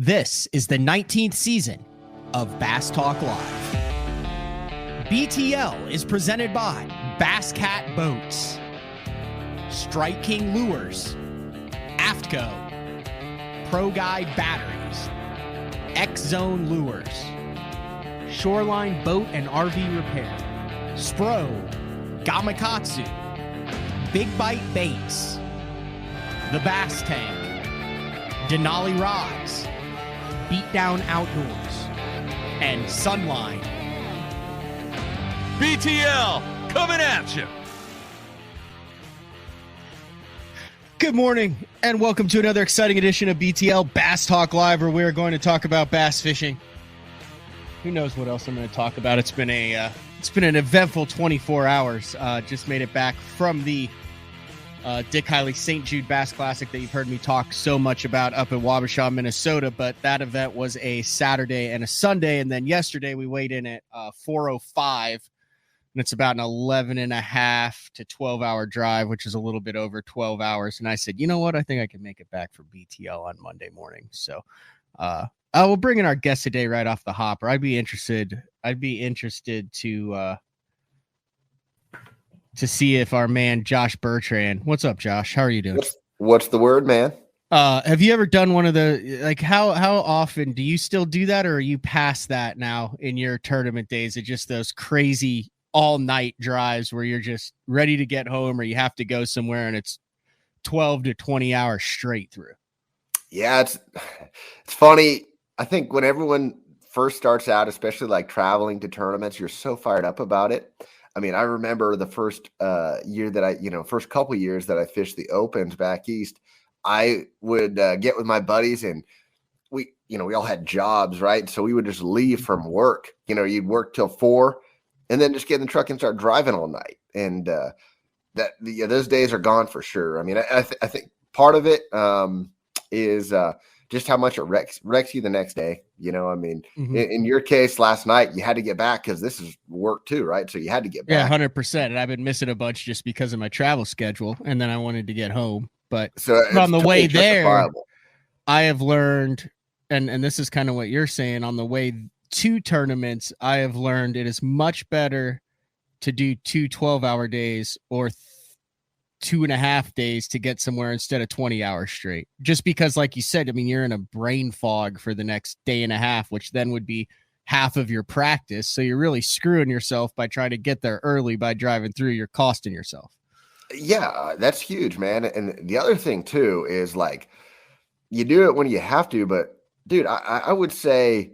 This is the 19th season of Bass Talk Live. BTL is presented by Bass Cat Boats, Strike King Lures, Aftco, Pro Guide Batteries, X-Zone Lures, Shoreline Boat and RV Repair, Spro, Gamakatsu, Big Bite Baits, The Bass Tank, Denali Rods, Beatdown Outdoors, and Sunline. BTL coming at you. Good morning, and welcome to another exciting edition of BTL Bass Talk Live, where we're going to talk about bass fishing. Who knows what else I'm going to talk about? It's been an eventful 24 hours. Just made it back from the Dick Hiley St. Jude Bass Classic that you've heard me talk so much about up in Wabasha, Minnesota. But that event was a Saturday and a Sunday. And then yesterday we weighed in at 4:05, and it's about an 11 and a half to 12-hour drive, which is a little bit over 12 hours. And I said, you know what? I think I can make it back for BTL on Monday morning. So we'll bring in our guest today right off the hopper. I'd be interested to see if our man Josh Bertrand. What's up, Josh? How are you doing? What's the word, man? Have you ever done one of the, like, how often do you still do that, or are you past that now in your tournament days? Of just those crazy all night drives where you're just ready to get home, or you have to go somewhere and it's 12 to 20 hours straight through? Yeah, it's funny. I think when everyone first starts out, especially like traveling to tournaments, you're so fired up about it. I mean, I remember the first year that first couple years that I fished the Opens back east, I would get with my buddies, and we all had jobs, right? So we would just leave from work. You'd work till 4 and then just get in the truck and start driving all night. And those days are gone for sure. I mean, I think part of it is just how much it wrecks you the next day. In your case last night, you had to get back because this is work too, right? So you had to get back. Yeah, 100%. And I've been missing a bunch just because of my travel schedule. And then I wanted to get home. But on the way there, I have learned, and this is kind of what you're saying, on the way to tournaments, I have learned it is much better to do 2 12-hour days or 2.5 days to get somewhere instead of 20 hours straight. Just because, like you said, I mean, you're in a brain fog for the next day and a half, which then would be half of your practice. So you're really screwing yourself by trying to get there early by driving through. You're costing yourself. Yeah, that's huge, man. And the other thing too is, like, you do it when you have to, but dude, I would say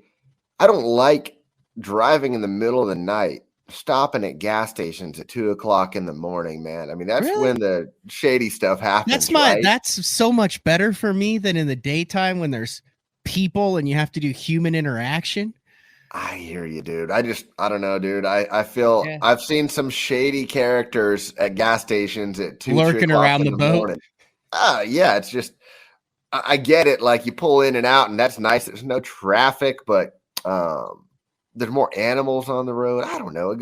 I don't like driving in the middle of the night, stopping at gas stations at 2:00 in the morning, man. I mean, that's really when the shady stuff happens. That's so much better for me than in the daytime when there's people and you have to do human interaction. I hear you, dude. I don't know, dude. I feel I've seen some shady characters at gas stations at 2 lurking around the boat. Morning. Yeah, it's just, I get it. Like, you pull in and out, and that's nice. There's no traffic, but there's more animals on the road. I don't know. I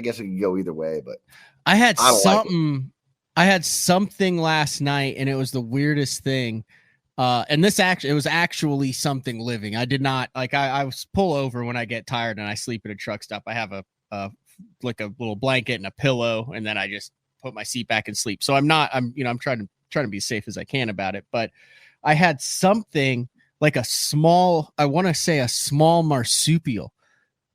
guess it could go either way, but I had something last night, and it was the weirdest thing. And it was actually something living. I did not I was pull over when I get tired and I sleep at a truck stop. I have a little blanket and a pillow, and then I just put my seat back and sleep. So I'm trying to be as safe as I can about it. But I had something like I want to say a small marsupial,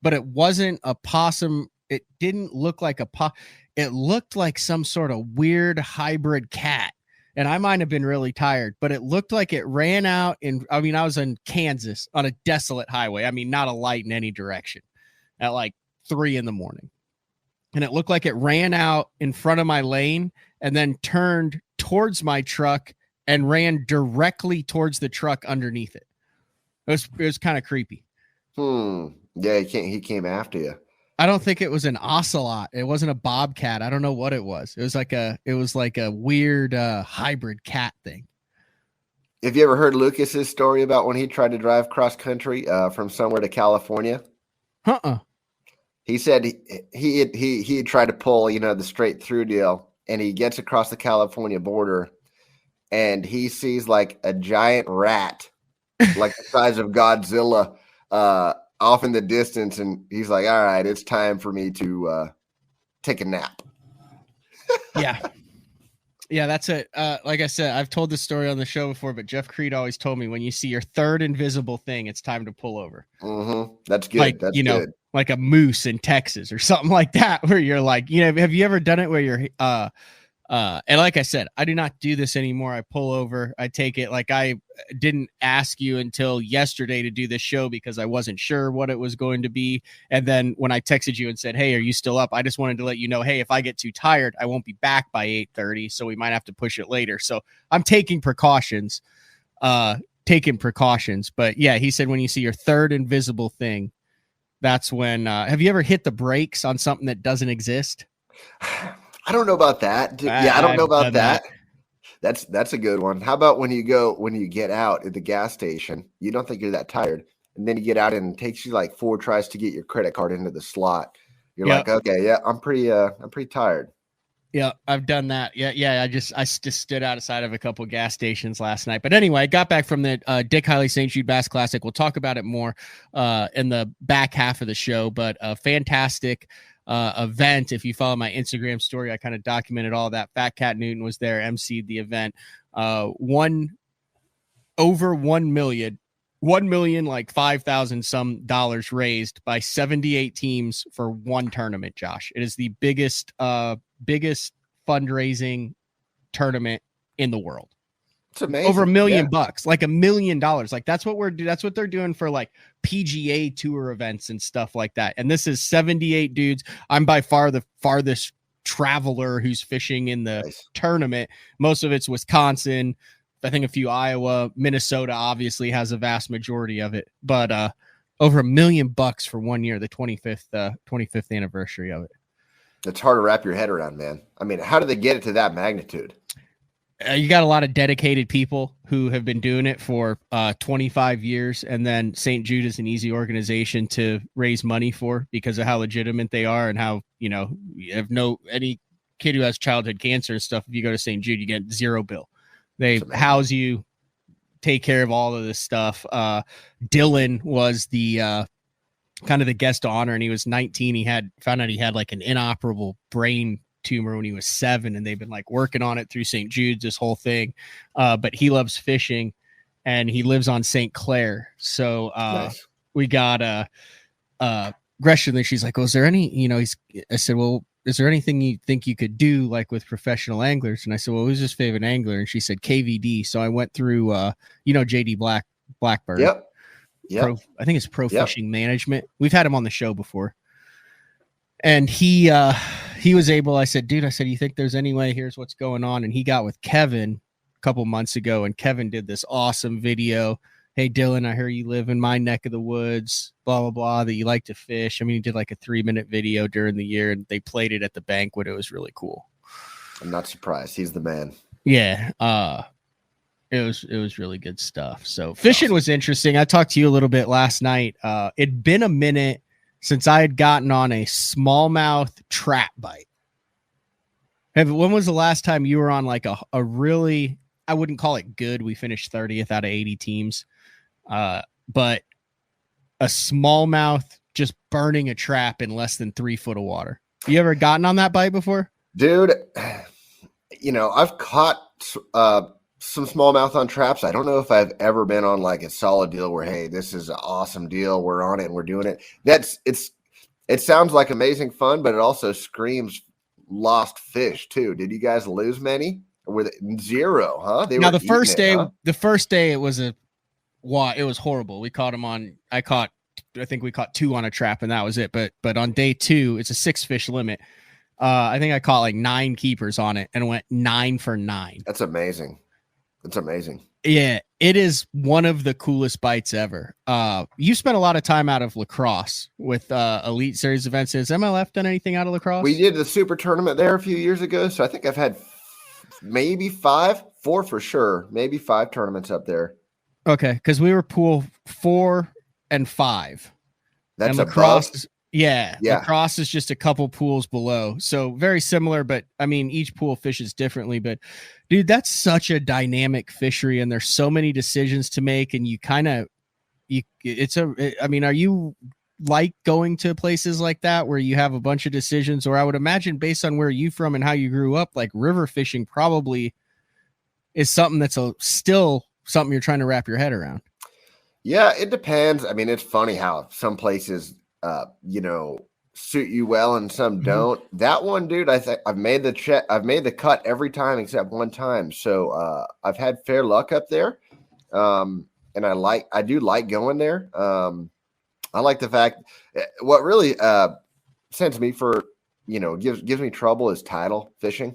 but it wasn't a possum. It didn't look like it looked like some sort of weird hybrid cat. And I might have been really tired, but it looked like it ran out I was in Kansas on a desolate highway. I mean, not a light in any direction at like 3 a.m. And it looked like it ran out in front of my lane and then turned towards my truck and ran directly towards the truck underneath it. It was kind of creepy. Yeah, he came after you. I don't think it was an ocelot. It wasn't a bobcat. I don't know what it was. It was like a weird hybrid cat thing. Have you ever heard Lucas's story about when he tried to drive cross country from somewhere to California? He said he had tried to pull, the straight through deal, and he gets across the California border, and he sees like a giant rat like the size of Godzilla, off in the distance, and he's like, "All right, it's time for me to take a nap." Yeah. Yeah, that's it. Like I said, I've told this story on the show before, but Jeff Creed always told me when you see your third invisible thing, it's time to pull over. That's good. Like, That's good. like a moose in Texas or something like that, where you're like, have you ever done it where you're, and like I said, I do not do this anymore. I pull over, I take it. Like I didn't ask you until yesterday to do this show because I wasn't sure what it was going to be. And then when I texted you and said, "Hey, are you still up?" I just wanted to let you know, hey, if I get too tired, I won't be back by 8:30. So we might have to push it later. So I'm taking precautions, But yeah, he said, when you see your third invisible thing, that's when, have you ever hit the brakes on something that doesn't exist? I don't know about that. I don't know about that. That's a good one. How about when you get out at the gas station, you don't think you're that tired, and then you get out and it takes you like 4 tries to get your credit card into the slot. You're like, okay, yeah, I'm pretty tired. Yeah, I've done that. Yeah. I just stood outside of a couple of gas stations last night. But anyway, I got back from the Dick Hiley St. Jude Bass Classic. We'll talk about it more in the back half of the show. But a fantastic event. If you follow my Instagram story, I kind of documented all that. Fat Cat Newton was there, emceed the event. Over 1 million, like 5,000 some dollars raised by 78 teams for one tournament. Josh, it is the biggest fundraising tournament in the world. It's amazing. Over $1 million bucks, like $1 million. Like that's what they're doing for like PGA tour events and stuff like that. And this is 78 dudes. I'm by far the farthest traveler who's fishing in the tournament. Most of it's Wisconsin. I think a few Iowa, Minnesota obviously has a vast majority of it, but over $1 million bucks for 1 year, the 25th anniversary of it. It's hard to wrap your head around, man. I mean, how did they get it to that magnitude? You got a lot of dedicated people who have been doing it for 25 years. And then St. Jude is an easy organization to raise money for because of how legitimate they are and how, you have any kid who has childhood cancer and stuff. If you go to St. Jude, you get zero bill. They house you, take care of all of this stuff. Dylan was the kind of the guest of honor, and he was 19. He found out he had like an inoperable brain tumor when he was 7, and they've been like working on it through St. Jude's, this whole thing. But he loves fishing, and he lives on St. Clair. So nice. We got Gresham there. She's like, "Oh, is there any?" I said, "Well, is there anything you think you could do like with professional anglers?" And I said, "Well, who's his favorite angler?" And she said KVD. So I went through, JD Blackbird. Yep. I think it's Pro Fishing Management. We've had him on the show before. And he was able, I said, "Dude," I said, "you think there's any way? Here's what's going on." And he got with Kevin a couple months ago, and Kevin did this awesome video. "Hey, Dylan, I hear you live in my neck of the woods, blah, blah, blah, that you like to fish." I mean, he did like a 3-minute video during the year, and they played it at the banquet. It was really cool. I'm not surprised. He's the man. Yeah. It was really good stuff. So fishing was interesting. I talked to you a little bit last night. It'd been a minute since I had gotten on a smallmouth trap bite. When was the last time you were on like a really, I wouldn't call it good. We finished 30th out of 80 teams. But a smallmouth just burning a trap in less than 3 foot of water. You ever gotten on that bite before? Dude, I've caught some smallmouth on traps. I don't know if I've ever been on like a solid deal where, hey, this is an awesome deal. We're on it and we're doing it. It sounds like amazing fun, but it also screams lost fish too. Did you guys lose many? Or were they zero? Huh? The first day it was it was horrible. We caught them on. I think we caught 2 on a trap and that was it. But on day 2, it's a 6 fish limit. I think I caught like 9 keepers on it and went 9 for 9. That's amazing. That's amazing. Yeah, it is one of the coolest bites ever. You spent a lot of time out of lacrosse with Elite Series events. Has MLF done anything out of lacrosse? We did the super tournament there a few years ago. So I think I've had maybe 4 for sure. Maybe 5 tournaments up there. Okay, because we were pool 4 and 5. That's and lacrosse. Yeah, Yeah. lacrosse is just a couple pools below. So very similar, but I mean, each pool fishes differently. But dude, that's such a dynamic fishery, and there's so many decisions to make. And you kind of, I mean, are you like going to places like that where you have a bunch of decisions? Or I would imagine, based on where you from and how you grew up, like river fishing probably is something that's still something you're trying to wrap your head around. Yeah, it depends. I mean, it's funny how some places, suit you well and some don't. That one, dude, I think I've made the cut every time except one time. So I've had fair luck up there, and I do like going there. I like the fact what really sends me for gives me trouble is tidal fishing.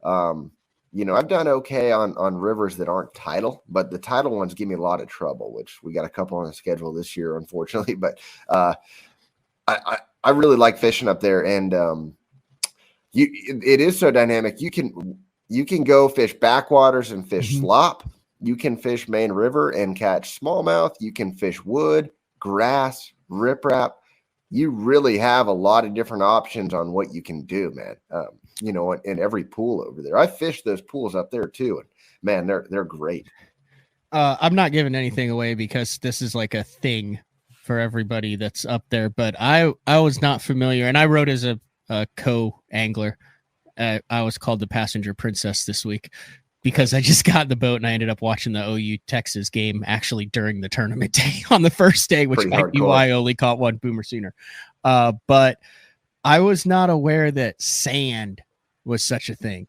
Um, I've done okay on rivers that aren't tidal, but the tidal ones give me a lot of trouble, which we got a couple on the schedule this year, unfortunately. But I really like fishing up there, and it is so dynamic. You can go fish backwaters and fish slop. You can fish main river and catch smallmouth. You can fish wood, grass, riprap. You really have a lot of different options on what you can do, man. In every pool over there. I fished those pools up there too, and man, they're great. I'm not giving anything away because this is like a thing for everybody that's up there, but I was not familiar, and I rode as a co-angler. I was called the passenger princess this week because I just got in the boat and I ended up watching the OU Texas game actually during the tournament day on the first day, which might be why I only caught one boomer sooner. But I was not aware that sand was such a thing.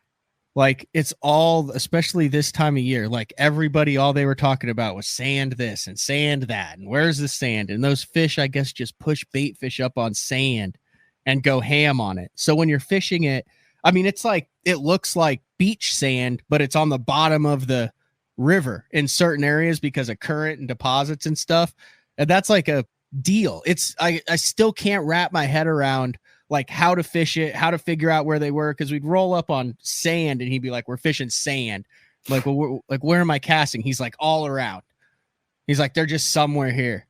Like, it's all, especially this time of year, like everybody, all they were talking about was sand this and sand that. And where's the sand? And those fish, I guess, just push bait fish up on sand and go ham on it. So when you're fishing it, I mean, it looks like beach sand, but it's on the bottom of the river in certain areas because of current and deposits and stuff. And that's like a deal. I still can't wrap my head around like how to fish it, how to figure out where they were. Cause we'd roll up on sand and he'd be like, we're fishing sand. I'm like, well, where am I casting? He's like, all around. He's like, they're just somewhere here.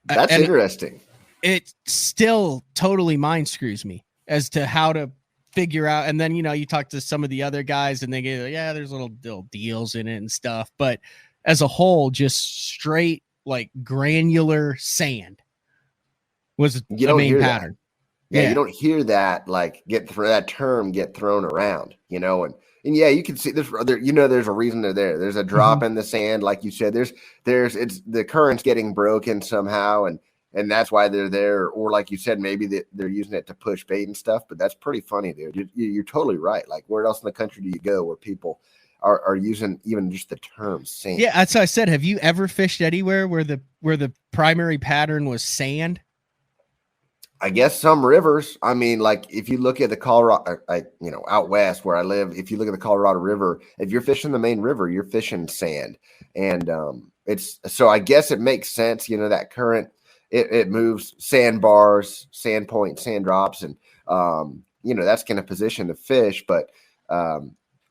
That's interesting. It still totally mind screws me as to how to figure out. And then, you talk to some of the other guys and they go, yeah, there's little deals in it and stuff. But as a whole, just straight like granular sand was the main pattern. Yeah, you don't hear that get thrown around, and yeah, you can see there's a reason they're there. There's a drop in the sand, like you said. It's the current's getting broken somehow, and that's why they're there. Or like you said, maybe they're using it to push bait and stuff. But that's pretty funny, dude. You're totally right. Like, where else in the country do you go where people are using even just the term sand? Yeah, that's what I said. Have you ever fished anywhere where the primary pattern was sand? I guess some rivers. I mean, like if you look at the Colorado, out west where I live, if you look at the Colorado River, if you're fishing the main river, you're fishing sand, and so I guess it makes sense. That current it moves sandbars, sand points, sand drops, and that's going to position the fish. But I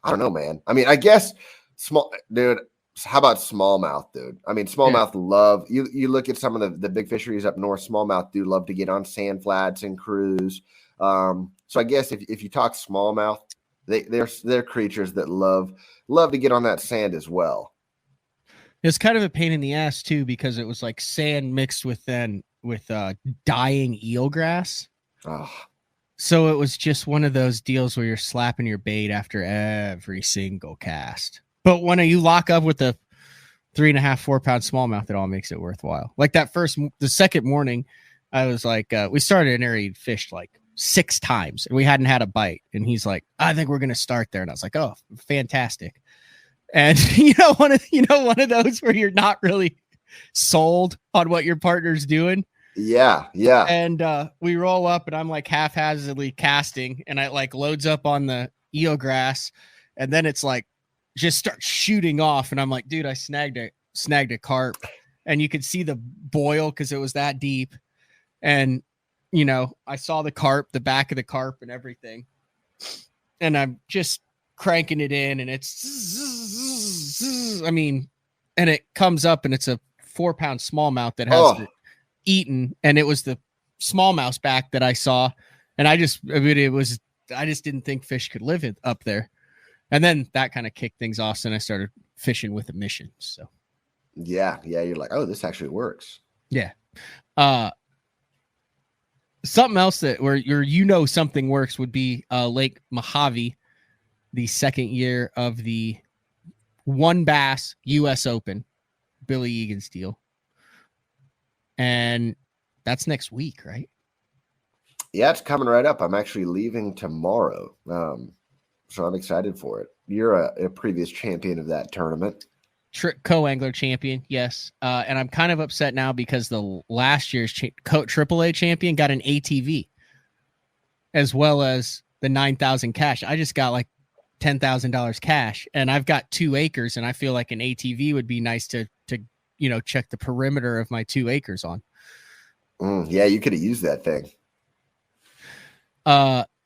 don't know, man. I mean, I guess small dude. How about smallmouth, dude? I mean, smallmouth love you look at some of the big fisheries up north, smallmouth do love to get on sand flats and cruise. So I guess if you talk smallmouth, they're creatures that love to get on that sand as well. It's kind of a pain in the ass too, because it was like sand mixed with dying eelgrass. Oh. So it was just one of those deals where you're slapping your bait after every single cast. But when you lock up with the 3.5, 4 pound smallmouth, it all makes it worthwhile. Like the second morning, I was like, we started an area he'd fished like 6 times and we hadn't had a bite. And he's like, I think we're going to start there. And I was like, oh, fantastic. And one of those where you're not really sold on what your partner's doing. Yeah. And we roll up and I'm like haphazardly casting and I like loads up on the eelgrass. And then it's like, just start shooting off. And I'm like, dude, I snagged a carp, and you could see the boil because it was that deep. And, I saw the carp, the back of the carp and everything. And I'm just cranking it in and and it comes up and it's a 4 pound smallmouth that has eaten. And it was the smallmouth back that I saw, and I just didn't think fish could live up there. And then that kind of kicked things off, and I started fishing with a mission. So yeah, you're like, oh, this actually works. Yeah. Something else that where something works would be Lake Mojave, the second year of the One Bass U.S. Open, Billy Egan's deal. And that's next week, right? Yeah, it's coming right up. I'm actually leaving tomorrow. So I'm excited for it. You're a previous champion of that tournament. Co-angler champion, yes. And I'm kind of upset now because the last year's AAA champion got an ATV as well as the 9,000 cash. I just got like $10,000 cash, and I've got 2 acres, and I feel like an ATV would be nice to check the perimeter of my 2 acres on. Yeah, you could have used that thing.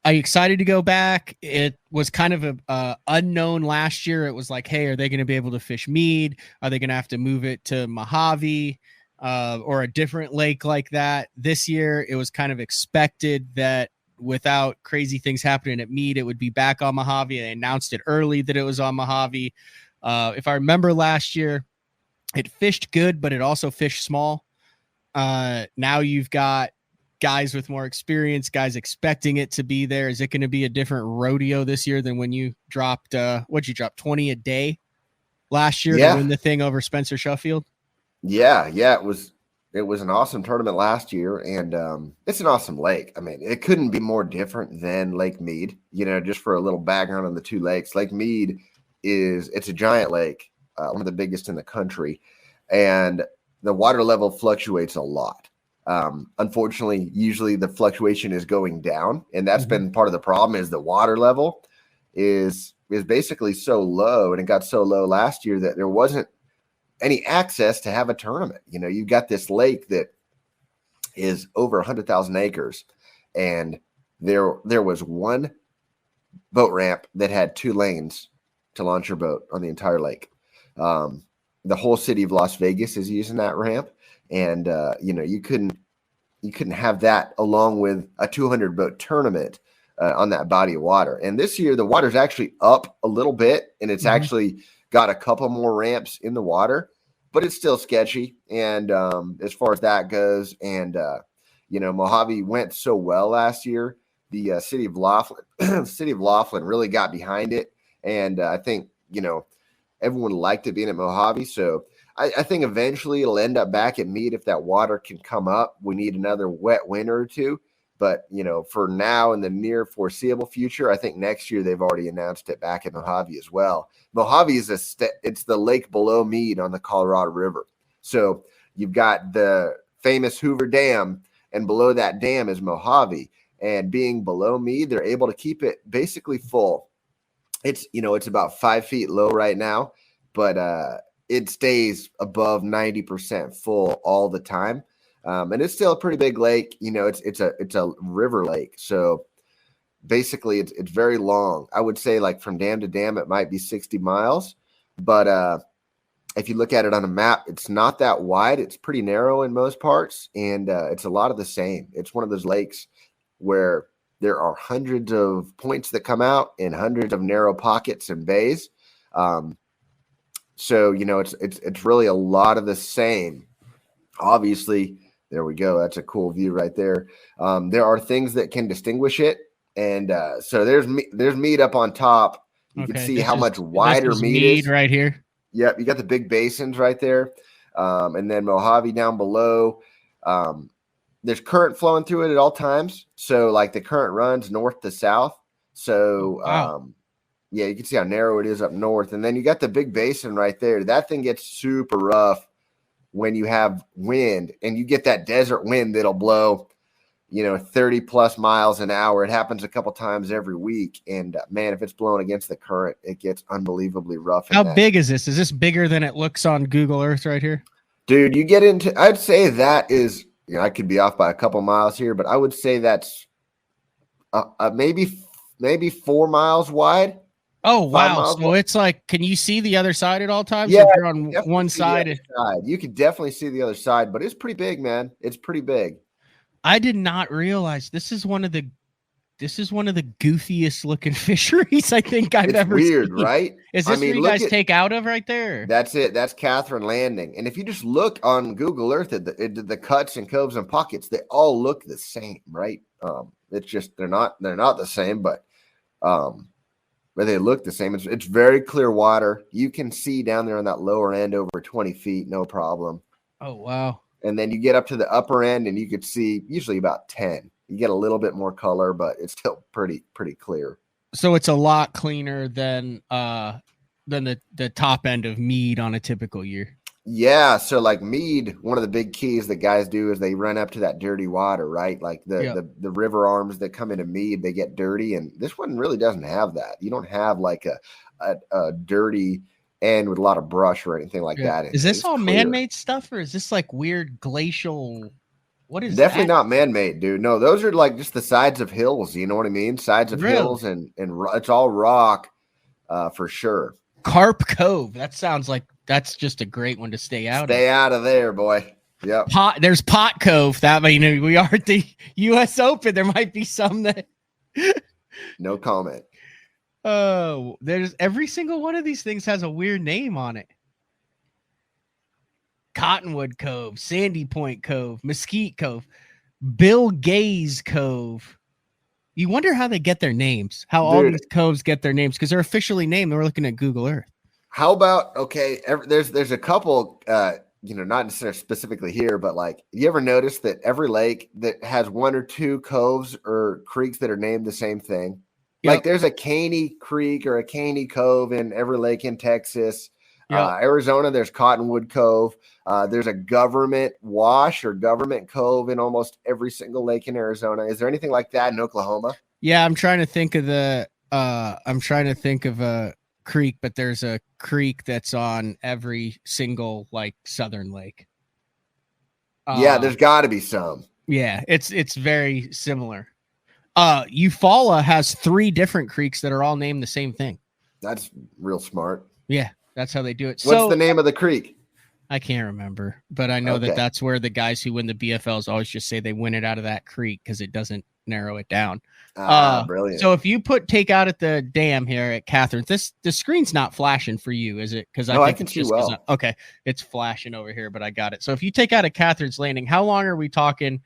I'm excited to go back. It was kind of a unknown last year. It was like, hey, are they going to be able to fish Mead? Are they going to have to move it to Mojave or a different lake like that? This year, it was kind of expected that without crazy things happening at Mead, it would be back on Mojave. They announced it early that it was on Mojave. If I remember last year, it fished good, but it also fished small. Now you've got guys with more experience, guys expecting it to be there. Is it going to be a different rodeo this year than when you dropped, what'd you drop, 20 a day last year to win the thing over Spencer Sheffield? Yeah. It was an awesome tournament last year, and it's an awesome lake. I mean, it couldn't be more different than Lake Mead. Just for a little background on the 2 lakes, Lake Mead it's a giant lake, one of the biggest in the country, and the water level fluctuates a lot. Unfortunately, usually the fluctuation is going down, and that's been part of the problem. Is the water level is basically so low, and it got so low last year that there wasn't any access to have a tournament. You got this lake that is over 100,000 acres, and there was one boat ramp that had 2 lanes to launch your boat on the entire lake. The whole city of Las Vegas is using that ramp. And, you couldn't have that along with a 200 boat tournament on that body of water. And this year, the water's actually up a little bit, and it's actually got a couple more ramps in the water, but it's still sketchy. And as far as that goes, and, Mojave went so well last year. The city of Laughlin really got behind it. And I think, everyone liked it being at Mojave. So I think eventually it'll end up back at Mead if that water can come up. We need another wet winter or 2. But, for now in the near foreseeable future, I think next year they've already announced it back at Mojave as well. Mojave is it's the lake below Mead on the Colorado River. So you've got the famous Hoover Dam, and below that dam is Mojave. And being below Mead, they're able to keep it basically full. It's about 5 feet low right now, but it stays above 90% full all the time. And it's still a pretty big lake. It's a river lake. So basically it's very long. I would say like from dam to dam, it might be 60 miles. But if you look at it on a map, it's not that wide. It's pretty narrow in most parts. And it's a lot of the same. It's one of those lakes where there are hundreds of points that come out and hundreds of narrow pockets and bays. So, it's really a lot of the same. Obviously, there we go. That's a cool view right there. There are things that can distinguish it. And so there's Mead up on top. You can see how much wider Mead is. Right here. Yep. You got the big basins right there. And then Mojave down below. There's current flowing through it at all times. So like the current runs north to south. So, yeah, you can see how narrow it is up north. And then you got the big basin right there. That thing gets super rough when you have wind, and you get that desert wind that'll blow, 30 plus miles an hour. It happens a couple times every week. And man, if it's blowing against the current, it gets unbelievably rough. How big is this? Is this bigger than it looks on Google Earth right here? Dude, you get into, I'd say that is, I could be off by a couple miles here, but I would say that's maybe 4 miles wide. Oh, wow. So it's like, can you see the other side at all times? Yeah, if you're on one side. You can definitely see the other side, but it's pretty big, man. It's pretty big. I did not realize this is one of the goofiest looking fisheries I think I've It's ever weird, seen. right? Is I this where mean, you look guys at take out of right there? that's it. That's Catherine Landing. And if you just look on Google Earth at the cuts and coves and pockets, they all look the same, right? It's just they're not the same, but they look the same. It's very clear water. You can see down there on that lower end over 20 feet, no problem. Oh wow. And then you get up to the upper end and you could see usually about 10. You get a little bit more color, but it's still pretty clear. So it's a lot cleaner than the top end of Mead on a typical year. Yeah, so like Mead, one of the big keys that guys do is they run up to that dirty water, right? Like the river arms that come into Mead, they get dirty, and this one really doesn't have that. You don't have like a dirty end with a lot of brush or anything like that. Is this all man-made stuff, or is this like weird glacial? What is definitely that? not man-made, dude? No, those are like just the sides of hills. You know what I mean? Sides of hills, and it's all rock, for sure. Carp Cove. That sounds like that's just a great one to stay out of. Stay out of there, boy. Yep. There's Pot Cove. That we are at the U.S. Open. There might be some that. No comment. Oh, there's every single one of these things has a weird name on it. Cottonwood Cove, Sandy Point Cove, Mesquite Cove, Bill Gaze Cove. You wonder how they get their names, how all these coves get their names, because they're officially named. We're looking at Google Earth. How about, there's a couple, not necessarily specifically here, but like, you ever notice that every lake that has one or two coves or creeks that are named the same thing? Yep. Like there's a Caney Creek or a Caney Cove in every lake in Texas. Yep. Arizona, there's Cottonwood Cove. There's a Government Wash or Government Cove in almost every single lake in Arizona. Is there anything like that in Oklahoma? Yeah, I'm trying to think of a creek, but there's a creek that's on every single like southern lake. Yeah, there's got to be some. Yeah, it's very similar. Eufaula has 3 different creeks that are all named the same thing. That's real smart. Yeah, that's how they do it. What's the name of the creek? I can't remember, but I know that's where the guys who win the BFLs always just say they win it out of that creek because it doesn't narrow it down. Brilliant. So if you take out at the dam here at Catherine, the screen's not flashing for you, is it? Because I can see well. Okay, it's flashing over here, but I got it. So if you take out at Catherine's Landing, how long are we talking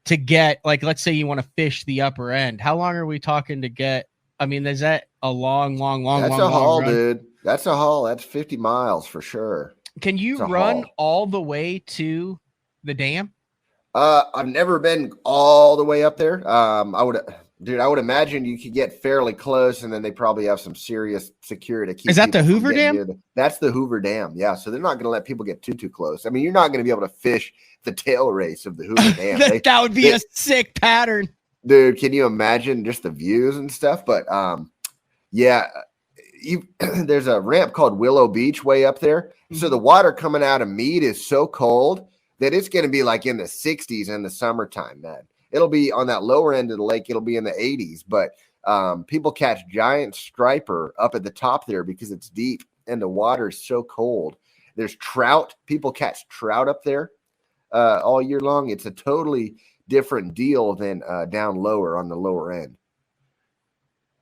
to get? Like, let's say you want to fish the upper end. How long are we talking to get? I mean, is that a long? That's a haul, dude. That's a haul. That's 50 miles for sure. Can you run all the way to the dam? I've never been all the way up there. I would imagine you could get fairly close, and then they probably have some serious security. Is that the Hoover Dam? That's the Hoover Dam. Yeah. So they're not going to let people get too close. I mean, you're not going to be able to fish the tail race of the Hoover Dam. that would be a sick pattern. Dude, can you imagine just the views and stuff? But yeah, there's a ramp called Willow Beach way up there. Mm-hmm. So the water coming out of Mead is so cold that it's going to be like in the 60s in the summertime, man. It'll be on that lower end of the lake. It'll be in the 80s, but people catch giant striper up at the top there because it's deep and the water is so cold. There's trout. People catch trout up there all year long. It's a totally different deal than down lower on the lower end.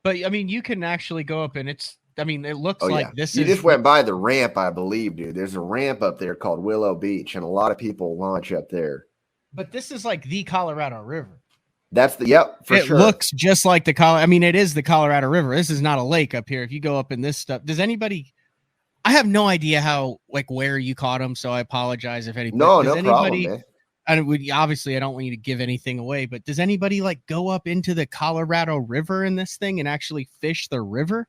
But I mean, you can actually go up and it looks like this. You just went by the ramp, I believe, dude. There's a ramp up there called Willow Beach, and a lot of people launch up there. But this is like the Colorado River. That's for sure. It looks just like the Colorado. I mean, it is the Colorado River. This is not a lake up here. If you go up in this stuff, does anybody? I have no idea where you caught them, so I apologize if anybody. No problem, man. I don't want you to give anything away, but does anybody go up into the Colorado River in this thing and actually fish the river?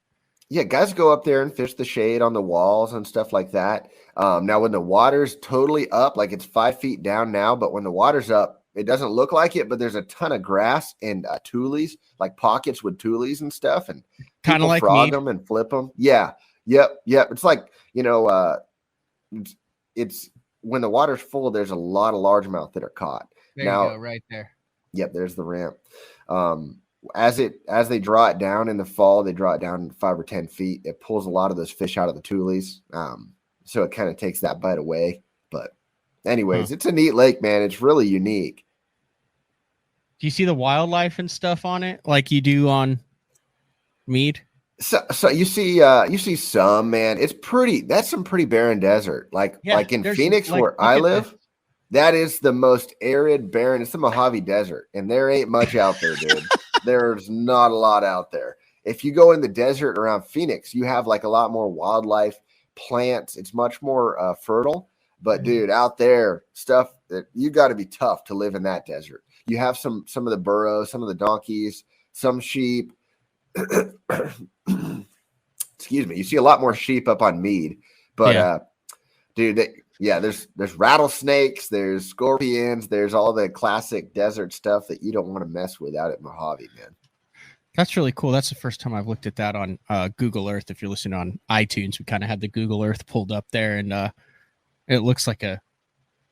Yeah, guys go up there and fish the shade on the walls and stuff like that. Now, when the water's totally up, like it's 5 feet down now, but when the water's up, it doesn't look like it, but there's a ton of grass and tules, like pockets with tules and stuff, and kind of like frog them and flip them. Yeah, yep. It's like, it's when the water's full, there's a lot of largemouth that are caught. There you go, right there. Yep, there's the ramp. As they draw it down in the fall, they draw it down 5 or 10 feet. It pulls a lot of those fish out of the tules. So it kind of takes that bite away. But anyways, It's a neat lake, man. It's really unique. Do you see the wildlife and stuff on it like you do on Mead? So you see some, man. It's pretty. That's some pretty barren desert. Yeah, Like in there's Phoenix like where look I at this. live, that is the most arid, barren. It's the Mojave Desert, and there ain't much out there, dude. There's not a lot out there. If you go in the desert around Phoenix, you have like a lot more wildlife, plants. It's much more fertile. But dude, out there, stuff that you got to be tough to live in that desert. You have some of the burros, some of the donkeys, some sheep. Excuse me. You see a lot more sheep up on Mead, but dude, there's rattlesnakes, there's scorpions, there's all the classic desert stuff that you don't want to mess with out at Mojave, man. That's really cool. That's the first time I've looked at that on Google Earth. If you're listening on iTunes, we kind of had the Google Earth pulled up there, and it looks like a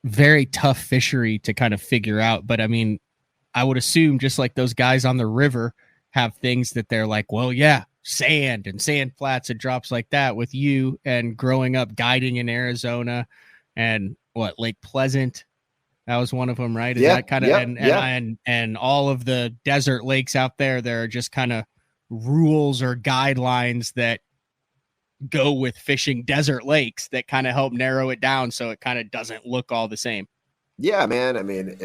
very tough fishery to kind of figure out. But I mean, I would assume just like those guys on the river have things that they're like, well, yeah, sand and sand flats and drops like that with you and growing up guiding in Arizona and what, Lake Pleasant. That was one of them, right? Is that kind of and all of the desert lakes out there, there are just kind of rules or guidelines that go with fishing desert lakes that kind of help narrow it down so it kind of doesn't look all the same. Yeah, man. I mean,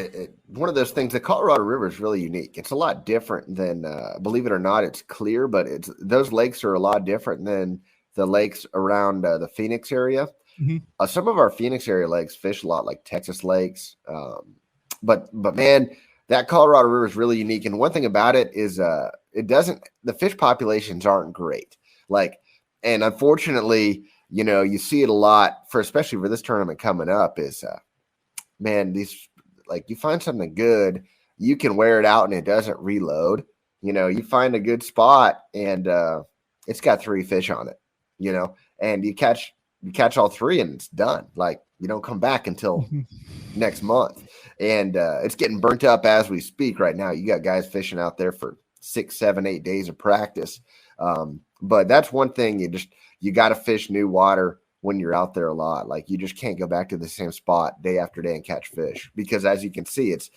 one of those things. The Colorado River is really unique. It's a lot different than, believe it or not, it's clear, but those lakes are a lot different than the lakes around the Phoenix area. Mm-hmm. Some of our Phoenix area lakes fish a lot like Texas lakes, but man, that Colorado River is really unique. And one thing about it is, the fish populations aren't great. And unfortunately, you see it a lot especially for this tournament coming up is. Man, you find something good, you can wear it out and it doesn't reload. You find a good spot and it's got 3 fish on it, and you catch all 3 and it's done. Like, you don't come back until next month. And it's getting burnt up as we speak right now. You got guys fishing out there for 6, 7, 8 days of practice. But that's one thing, you got to fish new water when you're out there a lot. Like, you just can't go back to the same spot day after day and catch fish, because as you can see, it's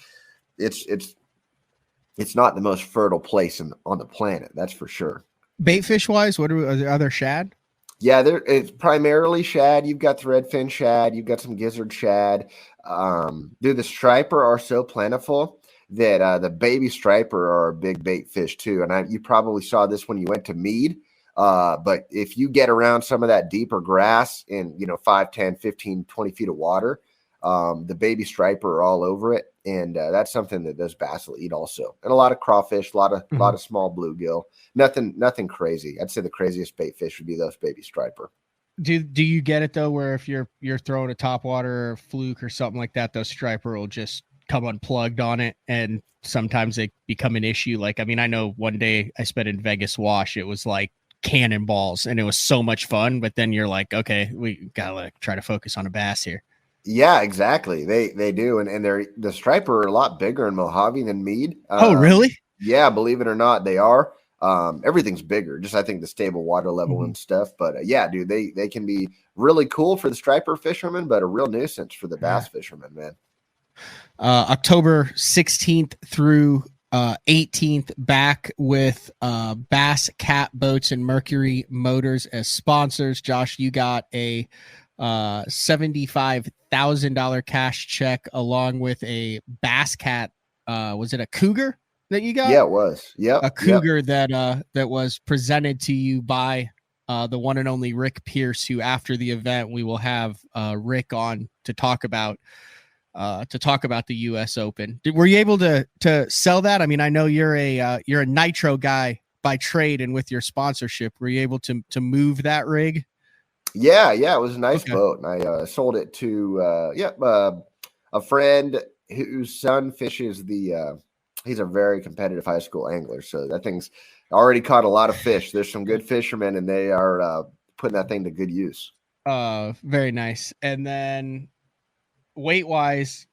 not the most fertile place on the planet. That's for sure. Bait fish wise, are there other shad? Yeah, it's primarily shad. You've got the redfin shad. You've got some gizzard shad. Dude, the striper are so plentiful that the baby striper are a big bait fish too. And you probably saw this when you went to Mead. But if you get around some of that deeper grass in, 5, 10, 15, 20 feet of water, the baby striper are all over it. And that's something that those bass will eat also. And a lot of crawfish, a lot of small bluegill, nothing crazy. I'd say the craziest bait fish would be those baby striper. Do you get it though, where if you're throwing a topwater or fluke or something like that, those striper will just come unplugged on it, and sometimes they become an issue? Like, I mean, I know one day I spent in Vegas Wash, it was like cannonballs and it was so much fun, but then you're like, okay, we gotta try to focus on a bass here. Yeah, exactly. They do. And the striper are a lot bigger in Mojave than Mead. Oh, really? Yeah, believe it or not, they are. Everything's bigger, just I think the stable water level and stuff. But yeah, dude, they can be really cool for the striper fishermen, but a real nuisance for the bass fishermen, man. October 16th through 18th, back with Bass Cat Boats and Mercury Motors as sponsors. Josh, you got a $75,000 cash check along with a Bass Cat. Was it a Cougar that you got? Yeah, it was. Yeah, a Cougar that was presented to you by the one and only Rick Pierce, who after the event we will have Rick on to talk about the U.S. Open. Were you able to sell that? I mean, I know you're a nitro guy by trade, and with your sponsorship, were you able to move that rig? Yeah, it was a nice boat, and I sold it to a friend whose son fishes he's a very competitive high school angler, so that thing's already caught a lot of fish. There's some good fishermen, and they are putting that thing to good use. Very nice. And then weight wise,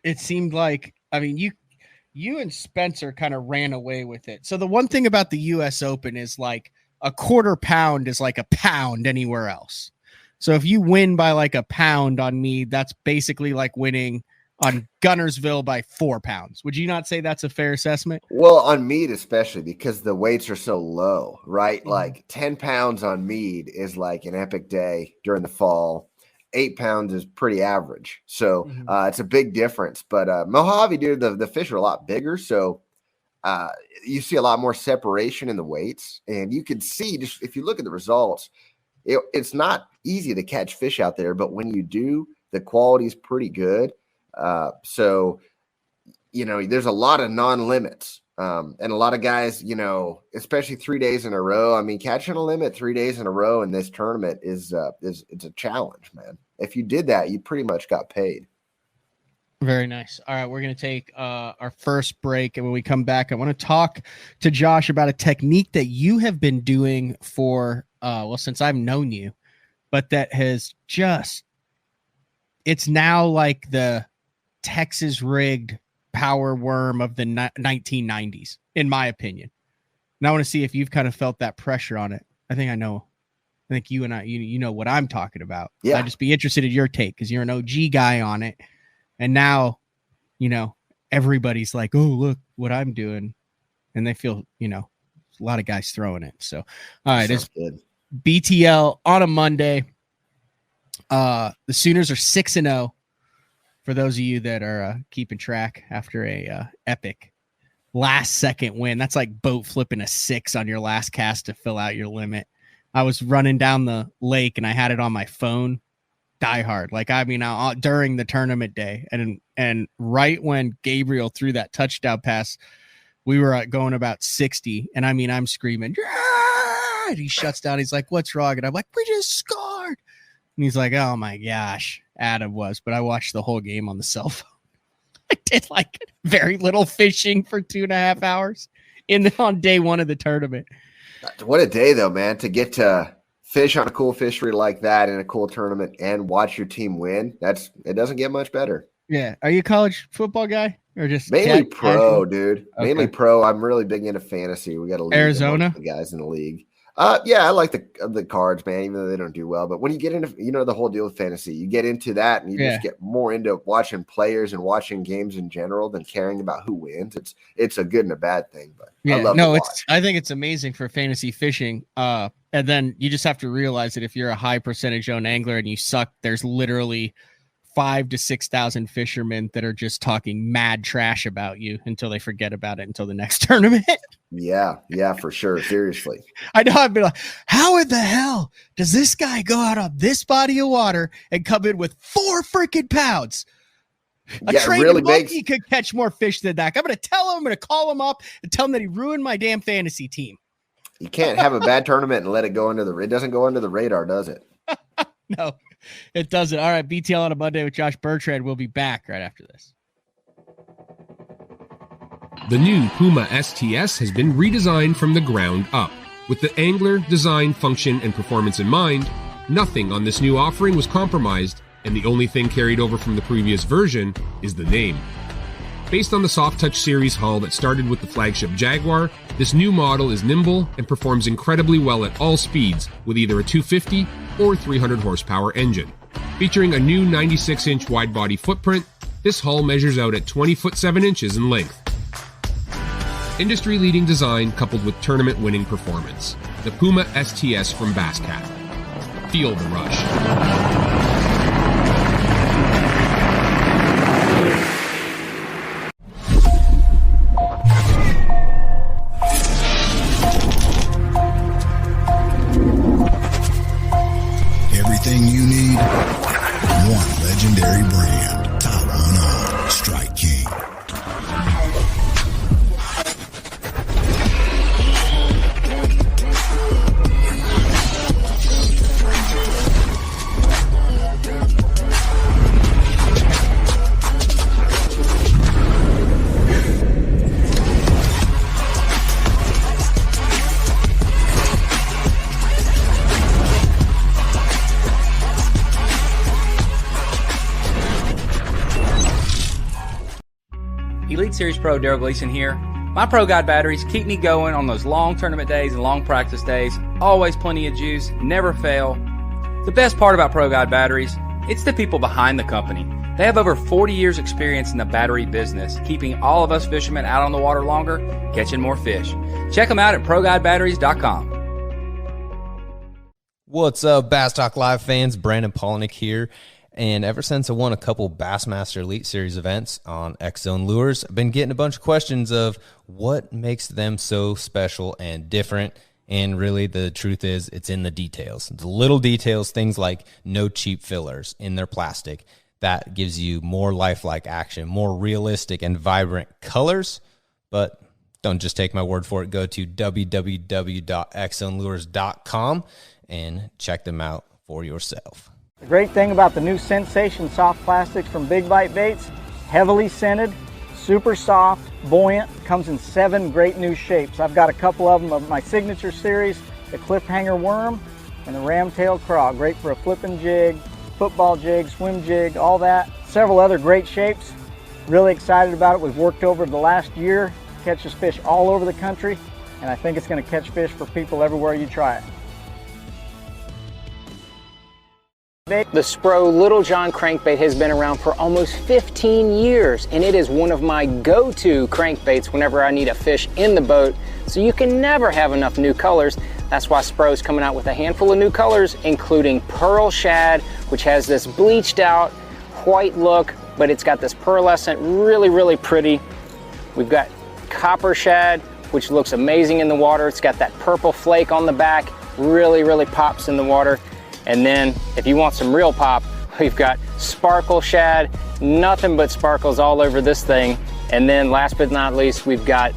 it seemed like, I mean, you and Spencer kind of ran away with it. So the one thing about the US Open is like a quarter pound is like a pound anywhere else. So if you win by like a pound on me, that's basically like winning on Gunnersville by 4 pounds. Would you not say that's a fair assessment? Well, on mead especially, because the weights are so low, right? Mm-hmm. Like 10 pounds on mead is like an epic day during the fall. 8 pounds is pretty average. So it's a big difference. But Mojave, dude, the fish are a lot bigger. So you see a lot more separation in the weights. And you can see, just if you look at the results, it's not easy to catch fish out there. But when you do, the quality is pretty good. So, there's a lot of non-limits and a lot of guys, especially 3 days in a row. I mean, catching a limit 3 days in a row in this tournament it's a challenge, man. If you did that, you pretty much got paid. Very nice. All right, we're going to take our first break. And when we come back, I want to talk to Josh about a technique that you have been doing for, since I've known you, but that has it's now like the Texas rigged power worm of the 1990s, in my opinion. And I want to see if you've kind of felt that pressure on it. I think you and I, you know what I'm talking about. Yeah. I'd just be interested in your take because you're an OG guy on it. And now, everybody's like, oh, look what I'm doing. And they feel, a lot of guys throwing it. So, all right, it's good. BTL on a Monday. The Sooners are 6-0. For those of you that are keeping track after a epic last second win, that's like boat flipping a 6 on your last cast to fill out your limit. I was running down the lake and I had it on my phone, die hard. During the tournament day, and right when Gabriel threw that touchdown pass, we were going about 60, and I'm screaming, yeah! And he shuts down. He's like, "What's wrong?" And I'm like, "We just scored." And he's like, "Oh my gosh." Adam was, but I watched the whole game on the cell phone. I did like very little fishing for 2.5 hours on day one of the tournament. What a day though, man, to get to fish on a cool fishery like that in a cool tournament and watch your team win. It doesn't get much better. Yeah. Are you a college football guy or just mainly pro, casual? Dude? Okay. Mainly pro. I'm really big into fantasy. We got a league, Arizona the guys in the league. Yeah, I like the Cards, man, even though they don't do well. But when you get into, the whole deal with fantasy, you get into that and you just get more into watching players and watching games in general than caring about who wins. It's a good and a bad thing, but I love to watch. I think it's amazing for fantasy fishing. And then you just have to realize that if you're a high percentage owned angler and you suck, there's literally 5,000 to 6,000 fishermen that are just talking mad trash about you until they forget about it until the next tournament. Yeah, for sure. Seriously. I know. I've been like, how in the hell does this guy go out on this body of water and come in with 4 freaking pounds? A trained monkey could catch more fish than that. I'm going to tell him, I'm going to call him up and tell him that he ruined my damn fantasy team. You can't have a bad tournament and let it go it doesn't go under the radar, does it? No, it doesn't. All right. BTL on a Monday with Josh Bertrand. We'll be back right after this. The new Puma STS has been redesigned from the ground up. With the angler, design, function, and performance in mind, nothing on this new offering was compromised, and the only thing carried over from the previous version is the name. Based on the Soft Touch series hull that started with the flagship Jaguar, this new model is nimble and performs incredibly well at all speeds with either a 250 or 300 horsepower engine. Featuring a new 96-inch wide-body footprint, this hull measures out at 20 foot 7 inches in length. Industry-leading design coupled with tournament-winning performance. The Puma STS from Basscat. Feel the rush. Everything you need, one legendary brand. Taiwan Strike King. Elite Series Pro Daryl Gleason here. My Pro Guide batteries keep me going on those long tournament days and long practice days. Always plenty of juice, never fail. The best part about Pro Guide batteries, it's the people behind the company. They have over 40 years experience in the battery business, keeping all of us fishermen out on the water longer, catching more fish. Check them out at ProGuideBatteries.com. What's up, Bass Talk Live fans? Brandon Polnick here. And ever since I won a couple Bassmaster Elite Series events on X-Zone Lures, I've been getting a bunch of questions of what makes them so special and different. And really, the truth is, it's in the details. The little details, things like no cheap fillers in their plastic. That gives you more lifelike action, more realistic and vibrant colors. But don't just take my word for it. Go to www.xzonelures.com and check them out for yourself. The great thing about the new Sensation soft plastics from Big Bite Baits, heavily scented, super soft, buoyant, comes in 7 great new shapes. I've got a couple of them of my signature series, the cliffhanger worm and the ramtail craw. Great for a flipping jig, football jig, swim jig, all that. Several other great shapes. Really excited about it. We've worked over the last year, catches fish all over the country, and I think it's going to catch fish for people everywhere you try it. The Spro Little John crankbait has been around for almost 15 years, and it is one of my go-to crankbaits whenever I need a fish in the boat, so you can never have enough new colors. That's why Spro's coming out with a handful of new colors, including Pearl Shad, which has this bleached out white look, but it's got this pearlescent, really pretty. We've got Copper Shad, which looks amazing in the water. It's got that purple flake on the back, really pops in the water. And then if you want some real pop, we've got Sparkle Shad, nothing but sparkles all over this thing. And then last but not least, we've got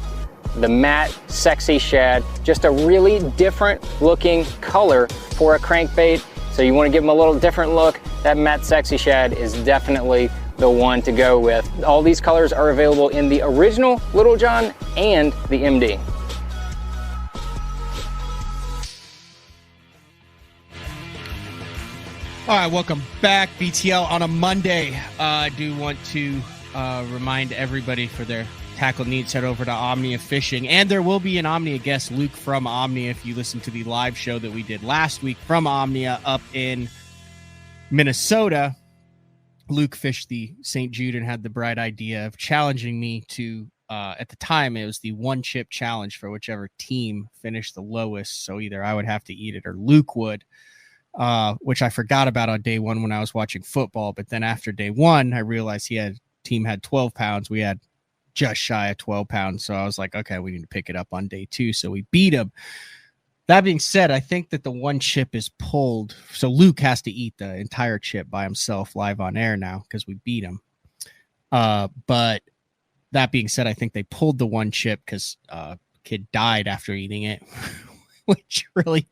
the matte Sexy Shad, just a really different looking color for a crankbait. So you want to give them a little different look, that matte Sexy Shad is definitely the one to go with. All these colors are available in the original Little John and the MD. All right, welcome back, BTL on a Monday. I do want to remind everybody for their tackle needs, head over to Omnia Fishing. And there will be an Omnia guest, Luke from Omnia, if you listen to the live show that we did last week from Omnia up in Minnesota. Luke fished the St. Jude and had the bright idea of challenging me to, at the time, it was the 1-chip challenge for whichever team finished the lowest. So either I would have to eat it or Luke would. Which I forgot about on day one when I was watching football. But then after day one, I realized team had 12 pounds. We had just shy of 12 pounds. So I was like, okay, we need to pick it up on day 2. So we beat him. That being said, I think that the 1 chip is pulled. So Luke has to eat the entire chip by himself live on air now because we beat him. But that being said, I think they pulled the 1 chip because kid died after eating it, which really...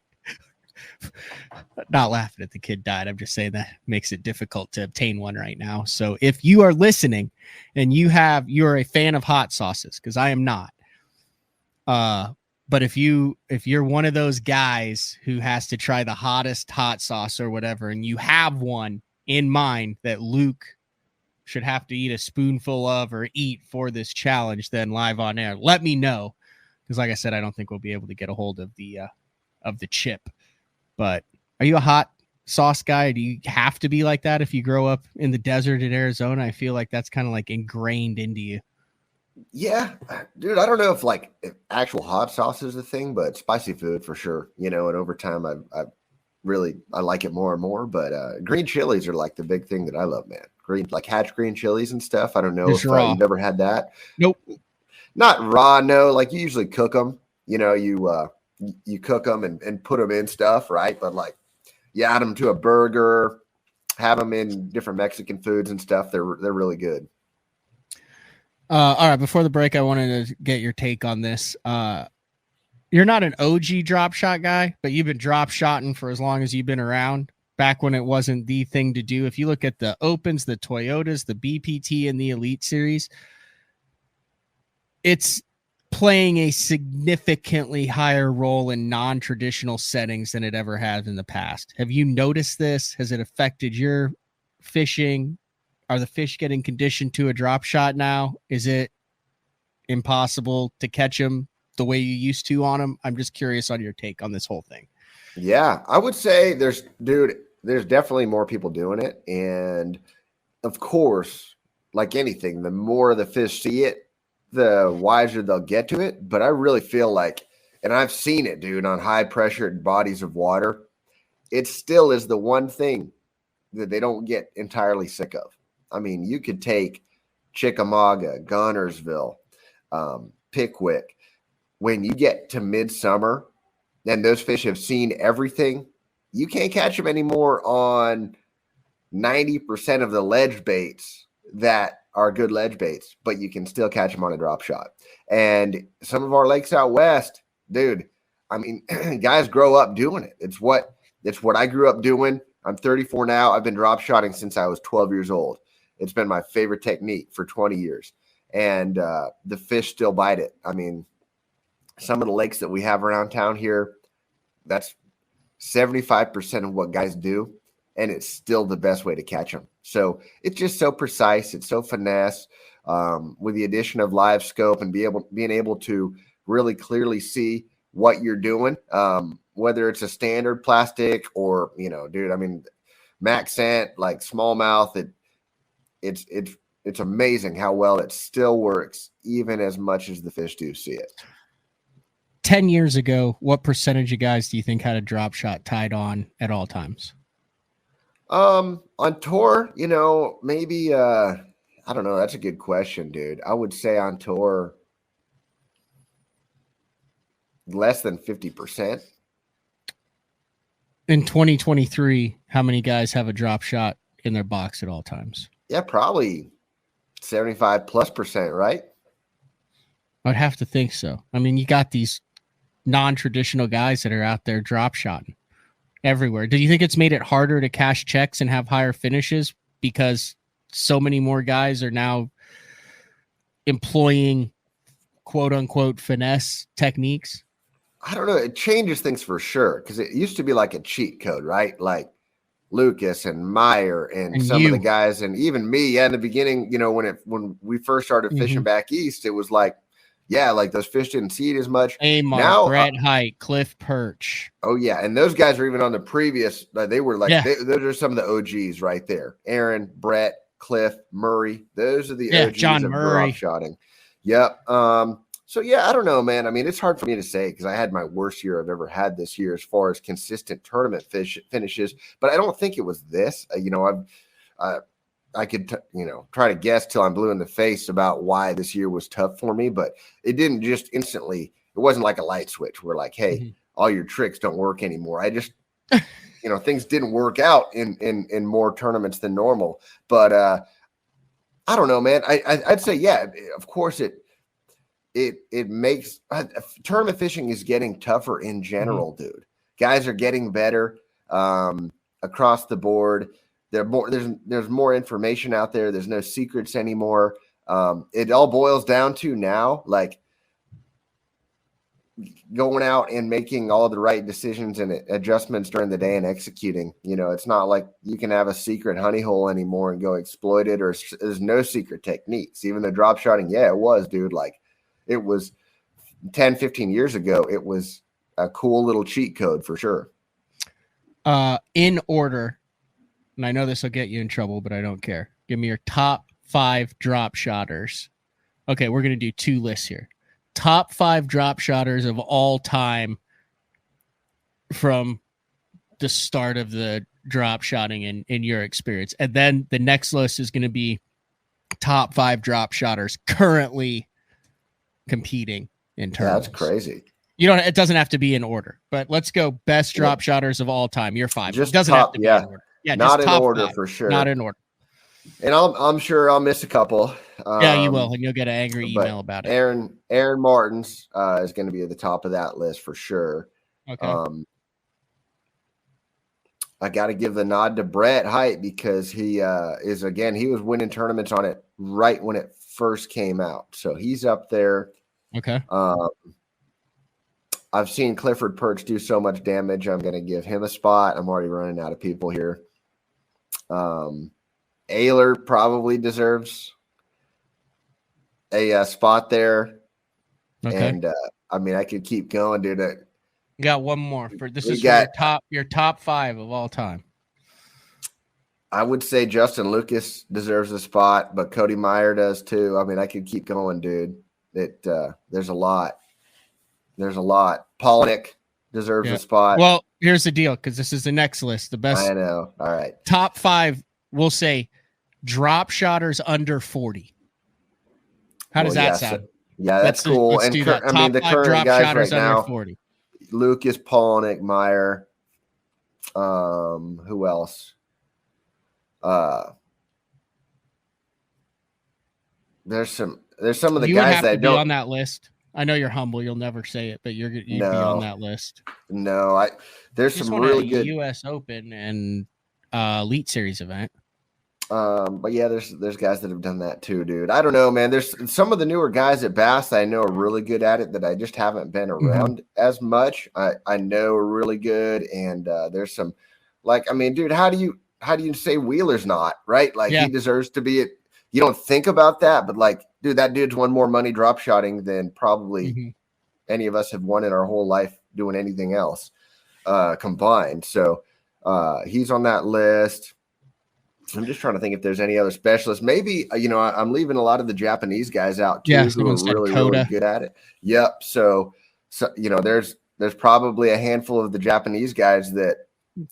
Not laughing at the kid died. I'm just saying that makes it difficult to obtain one right now. So if you are listening and you're a fan of hot sauces, because I am not. But if you're one of those guys who has to try the hottest hot sauce or whatever, and you have one in mind that Luke should have to eat a spoonful of or eat for this challenge, then live on air, let me know. Because like I said, I don't think we'll be able to get a hold of the chip. But are you a hot sauce guy? Do you have to be like that if you grow up in the desert in Arizona? I feel like that's kind of like ingrained into you. Yeah, dude, I don't know if actual hot sauce is the thing, but spicy food for sure. And over time, I like it more and more. But green chilies are like the big thing that I love, man. Green, like hatch green chilies and stuff. I don't know if you've ever had that. Nope. Not raw, no. Like you usually cook them. You cook them and put them in stuff, right? But you add them to a burger, have them in different Mexican foods and stuff. They're really good. All right. Before the break, I wanted to get your take on this. You're not an OG drop shot guy, but you've been drop shotting for as long as you've been around. Back when it wasn't the thing to do. If you look at the Opens, the Toyotas, the BPT, and the Elite Series, it's playing a significantly higher role in non-traditional settings than it ever has in the past. Have you noticed this? Has it affected your fishing? Are the fish getting conditioned to a drop shot now? Is it impossible to catch them the way you used to on them? I'm just curious on your take on this whole thing. Yeah, I would say there's definitely more people doing it. And of course, like anything, the more the fish see it, the wiser they'll get to it. But I really feel like, and I've seen it, dude, on high pressure bodies of water, it still is the one thing that they don't get entirely sick of. I mean, you could take Chickamauga, Gunnersville, Pickwick. When you get to midsummer and those fish have seen everything, you can't catch them anymore on 90% of the ledge baits that are good ledge baits, but you can still catch them on a drop shot. And some of our lakes out west, dude, I mean, guys grow up doing it. It's what I grew up doing. I'm 34 now. I've been drop shotting since I was 12 years old. It's been my favorite technique for 20 years. And the fish still bite it. I mean, some of the lakes that we have around town here, that's 75% of what guys do, and it's still the best way to catch them. So it's just so precise. It's so finesse. With the addition of live scope and being able to really clearly see what you're doing, whether it's a standard plastic or, dude, I mean, max scent, like smallmouth, it's amazing how well it still works, even as much as the fish do see it. 10 years ago, what percentage of guys do you think had a drop shot tied on at all times? On tour, maybe, I don't know. That's a good question, dude. I would say on tour, less than 50%. In 2023, how many guys have a drop shot in their box at all times? Yeah, probably 75+%, right? I'd have to think so. I mean, you got these non-traditional guys that are out there drop shotting everywhere. Do you think it's made it harder to cash checks and have higher finishes because so many more guys are now employing quote unquote finesse techniques? I don't know. It changes things for sure, because it used to be like a cheat code, right? Like Lucas and Meyer and some of the guys, and even me. Yeah, in the beginning, when we first started fishing back east, it was like, yeah, like those fish didn't see it as much. Amar, now, Brett Hite, Cliff Perch. Oh yeah, and those guys are even on the previous. They were like, those are some of the OGs right there. Aaron, Brett, Cliff, Murray. Those are the OGs John of Murray drop shotting. Yep. So yeah, I don't know, man. I mean, it's hard for me to say because I had my worst year I've ever had this year as far as consistent tournament finishes. But I don't think it was this. I could, try to guess till I'm blue in the face about why this year was tough for me, but it didn't just instantly. It wasn't like a light switch where like, hey, all your tricks don't work anymore. I just, things didn't work out in more tournaments than normal. But I don't know, man. I'd say, yeah, of course it makes tournament fishing is getting tougher in general, dude. Guys are getting better across the board. There's more information out there. There's no secrets anymore. It all boils down to now, like going out and making all the right decisions and adjustments during the day and executing. It's not like you can have a secret honey hole anymore and go exploit it, or there's no secret techniques. Even the drop shotting, yeah, it was, dude. Like it was 10, 15 years ago. It was a cool little cheat code for sure. In order. And I know this will get you in trouble, but I don't care. Give me your top 5 drop shotters. Okay, we're going to do 2 lists here. Top 5 drop shotters of all time from the start of the drop shotting in your experience. And then the next list is going to be top 5 drop shotters currently competing in tournaments. That's crazy. It doesn't have to be in order, but let's go best drop shotters of all time. You're 5. Just it doesn't have to be in order. Yeah, not in order 5, for sure. Not in order. And I'm sure I'll miss a couple. Yeah, you will, and you'll get an angry email about it. Aaron Martin's is going to be at the top of that list for sure. Okay. I got to give the nod to Brett Hite because he was winning tournaments on it right when it first came out. So he's up there. Okay. I've seen Clifford Perch do so much damage. I'm going to give him a spot. I'm already running out of people here. Ayler probably deserves a spot there. Okay. And I could keep going, dude. You got one more. Your top 5 of all time. I would say Justin Lucas deserves a spot, but Cody Meyer does too. I mean, I could keep going, dude. There's a lot. There's a lot. Polnick deserves a spot. Well, here's the deal, because this is the next list. The best. I know. All right. Top 5, we'll say drop shotters under 40. How does that sound? That's cool. Let's do that. Top the 5 current drop guys shotters right under now, 40. Lucas, Polnick, Meyer. Who else? There's some of the you guys would have that to be don't on that list. I know you're humble. You'll never say it, but you'd be on that list. No, there's Just some really good U.S. Open and Elite Series event. But yeah, there's guys that have done that too, dude. I don't know, man. There's some of the newer guys at Bass that I know are really good at it that I just haven't been around as much. I know are really good, and there's some dude, how do you say Wheeler's not right? Like he deserves to be it. You don't think about that, but like, dude, that dude's won more money drop shotting than probably any of us have won in our whole life doing anything else combined. So he's on that list. I'm just trying to think if there's any other specialists. Maybe, I'm leaving a lot of the Japanese guys out too, who are really good at it. Yep. So there's probably a handful of the Japanese guys that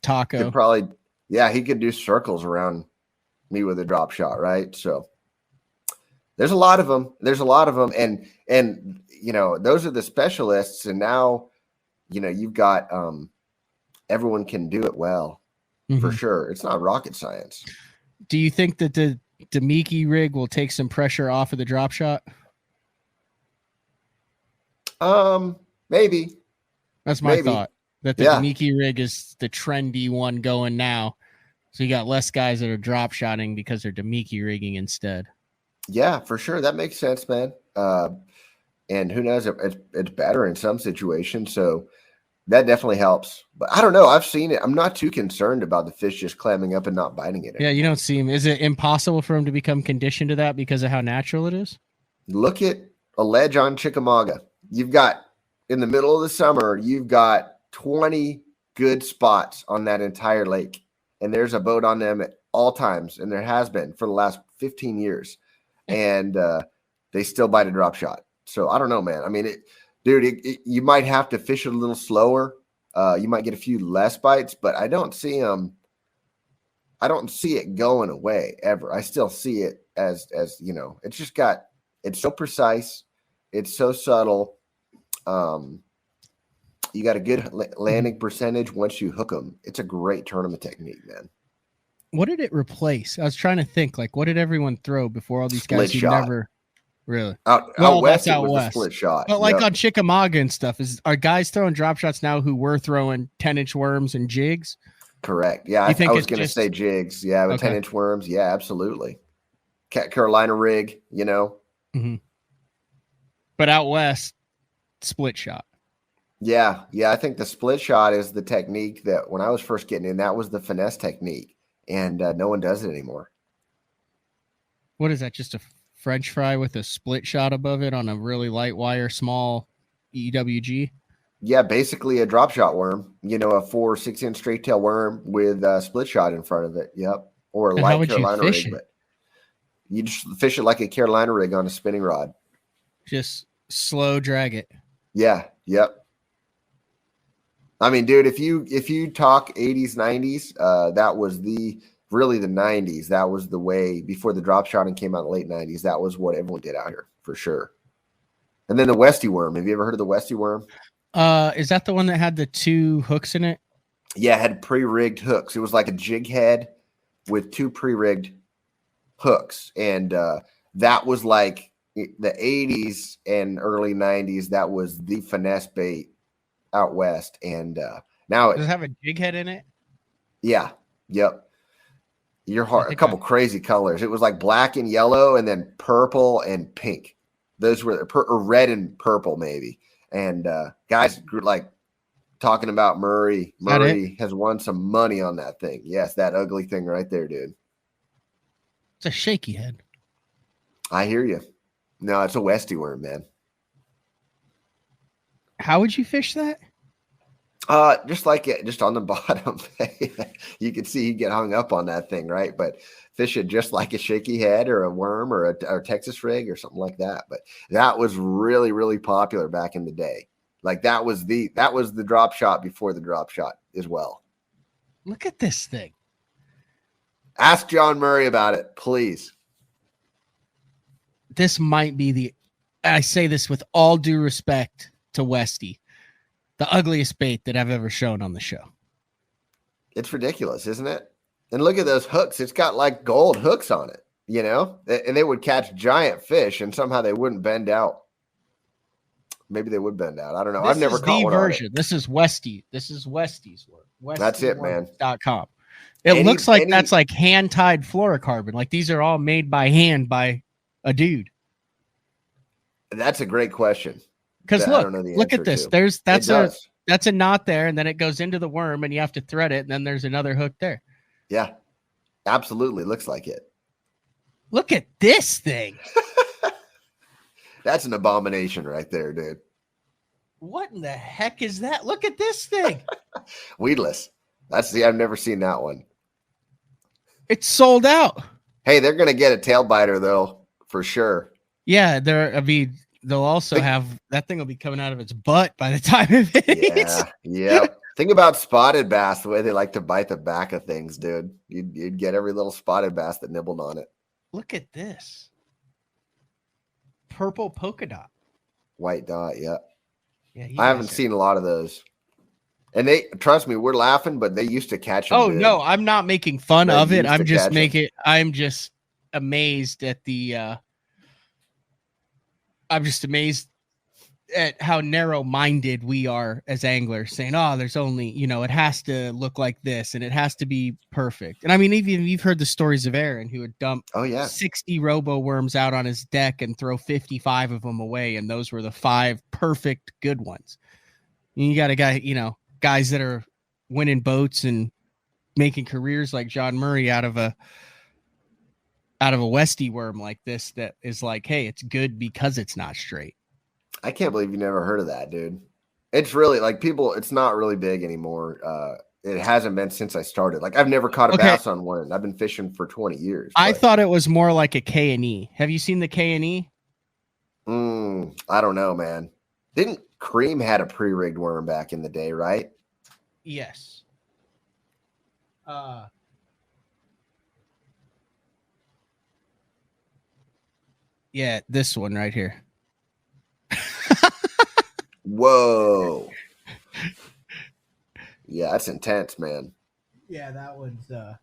Taco could probably, he could do circles around me with a drop shot, right? So there's a lot of them. And those are the specialists. And now, you've got everyone can do it well for sure. It's not rocket science. Do you think that the Demiki rig will take some pressure off of the drop shot? Maybe. That's my thought. That the Demiki rig is the trendy one going now. So you got less guys that are drop shotting because they're Demiki rigging instead. Yeah, for sure. That makes sense, man. And who knows? It's better in some situations. So that definitely helps. But I don't know. I've seen it. I'm not too concerned about the fish just clamming up and not biting it. Yeah, you don't see him. Is it impossible for him to become conditioned to that because of how natural it is? Look at a ledge on Chickamauga. You've got, in the middle of the summer, you've got 20 good spots on that entire lake. And there's a boat on them at all times. And there has been for the last 15 years. And they still bite a drop shot. So I don't know, man. I mean, you might have to fish it a little slower. You might get a few less bites, but I don't see it going away ever. I still see it as it's just it's so precise. It's so subtle. You got a good landing percentage once you hook them. It's a great tournament technique, man. What did it replace? I was trying to think, like, what did everyone throw before all these guys who never really out west? It was a split shot. But like on Chickamauga and stuff, are guys throwing drop shots now who were throwing 10-inch worms and jigs? Correct. Yeah, I was going to say jigs. Yeah, with 10-inch worms. Yeah, absolutely. Carolina rig, Mm-hmm. But out west, split shot. Yeah. I think the split shot is the technique that when I was first getting in, that was the finesse technique, and no one does it anymore. What is that? Just a French fry with a split shot above it on a really light wire, small EWG? Yeah, basically a drop shot worm. A 4-6-inch straight tail worm with a split shot in front of it. Yep. Or a light Carolina rig, but you just fish it like a Carolina rig on a spinning rod. Just slow drag it. Yeah. Yep. I mean, dude, if you talk 80s, 90s, that was really the 90s. That was the way before the drop shotting came out in the late 90s. That was what everyone did out here for sure. And then the Westy worm. Have you ever heard of the Westy worm? Is that the one that had the 2 hooks in it? Yeah, it had pre-rigged hooks. It was like a jig head with 2 pre-rigged hooks. And that was like the 80s and early 90s. That was the finesse bait out west. And now does it have a jig head in it? Yeah. Yep. A couple crazy colors. It was like black and yellow and then purple and pink. Those were or red and purple maybe. And guys like talking about Murray. Murray has won some money on that thing. Yes, that ugly thing right there, dude. It's a shaky head. I hear you. No, it's a Westy worm, man. How would you fish that? Just like it, just on the bottom. You can see you get hung up on that thing, right? But fish it just like a shaky head or a worm or a Texas rig or something like that. But that was really, really popular back in the day. Like that was the drop shot before the drop shot as well. Look at this thing. Ask John Murray about it, please. This might be I say this with all due respect to Westy, the ugliest bait that I've ever shown on the show. It's ridiculous, isn't it? And look at those hooks. It's got like gold hooks on it, you know? And they would catch giant fish and somehow they wouldn't bend out. Maybe they would bend out. I don't know. I've never caught one on it. This is Westy. This is Westy's work. That's it, man. .com. It looks like that's like hand-tied fluorocarbon. Like these are all made by hand by a dude. That's a great question. Because look at this. That's a knot there, and then it goes into the worm, and you have to thread it, and then there's another hook there. Yeah, absolutely. Looks like it. Look at this thing. That's an abomination right there, dude. What in the heck is that? Look at this thing. Weedless. I've never seen that one. It's sold out. Hey, they're gonna get a tail biter though, for sure. Yeah, they'll also have that thing will be coming out of its butt by the time it hits. Yeah. Think about spotted bass, the way they like to bite the back of things, dude. You'd get every little spotted bass that nibbled on it. Look at this. Purple polka dot. White dot, yeah. I haven't seen a lot of those. And they, trust me, we're laughing, but they used to catch them. Oh, no, I'm not making fun of it. I'm just amazed at I'm just amazed at how narrow-minded we are as anglers, saying, oh, there's only, it has to look like this and it has to be perfect. And I mean, even you've heard the stories of Aaron who would dump 60 robo worms out on his deck and throw 55 of them away. And those were the 5 perfect good ones. And you got a guy, guys that are winning boats and making careers like John Murray out of a Westy worm like this that is like, hey, it's good because it's not straight. I can't believe you never heard of that, dude. It's really like it's not really big anymore. It hasn't been since I started. Like I've never caught a bass on one. I've been fishing for 20 years. I thought it was more like a K&E. Have you seen the K&E? I don't know, man. Didn't Cream had a pre-rigged worm back in the day, right? Yes. Yeah, this one right here. Whoa. Yeah, that's intense, man. Yeah, that one's that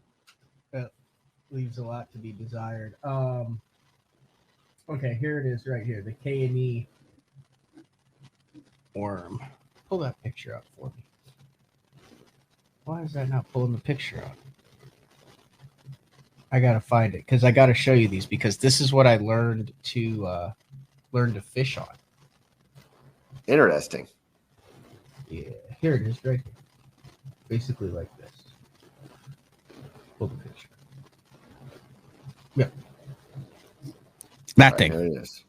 leaves a lot to be desired. Okay, here it is right here. The K&E worm. Pull that picture up for me. Why is that not pulling the picture up? I gotta find it because I gotta show you these because this is what I learned to fish on. Interesting. Yeah, here it is right here. Basically like this. Pull the picture. Yep. That thing. There it is.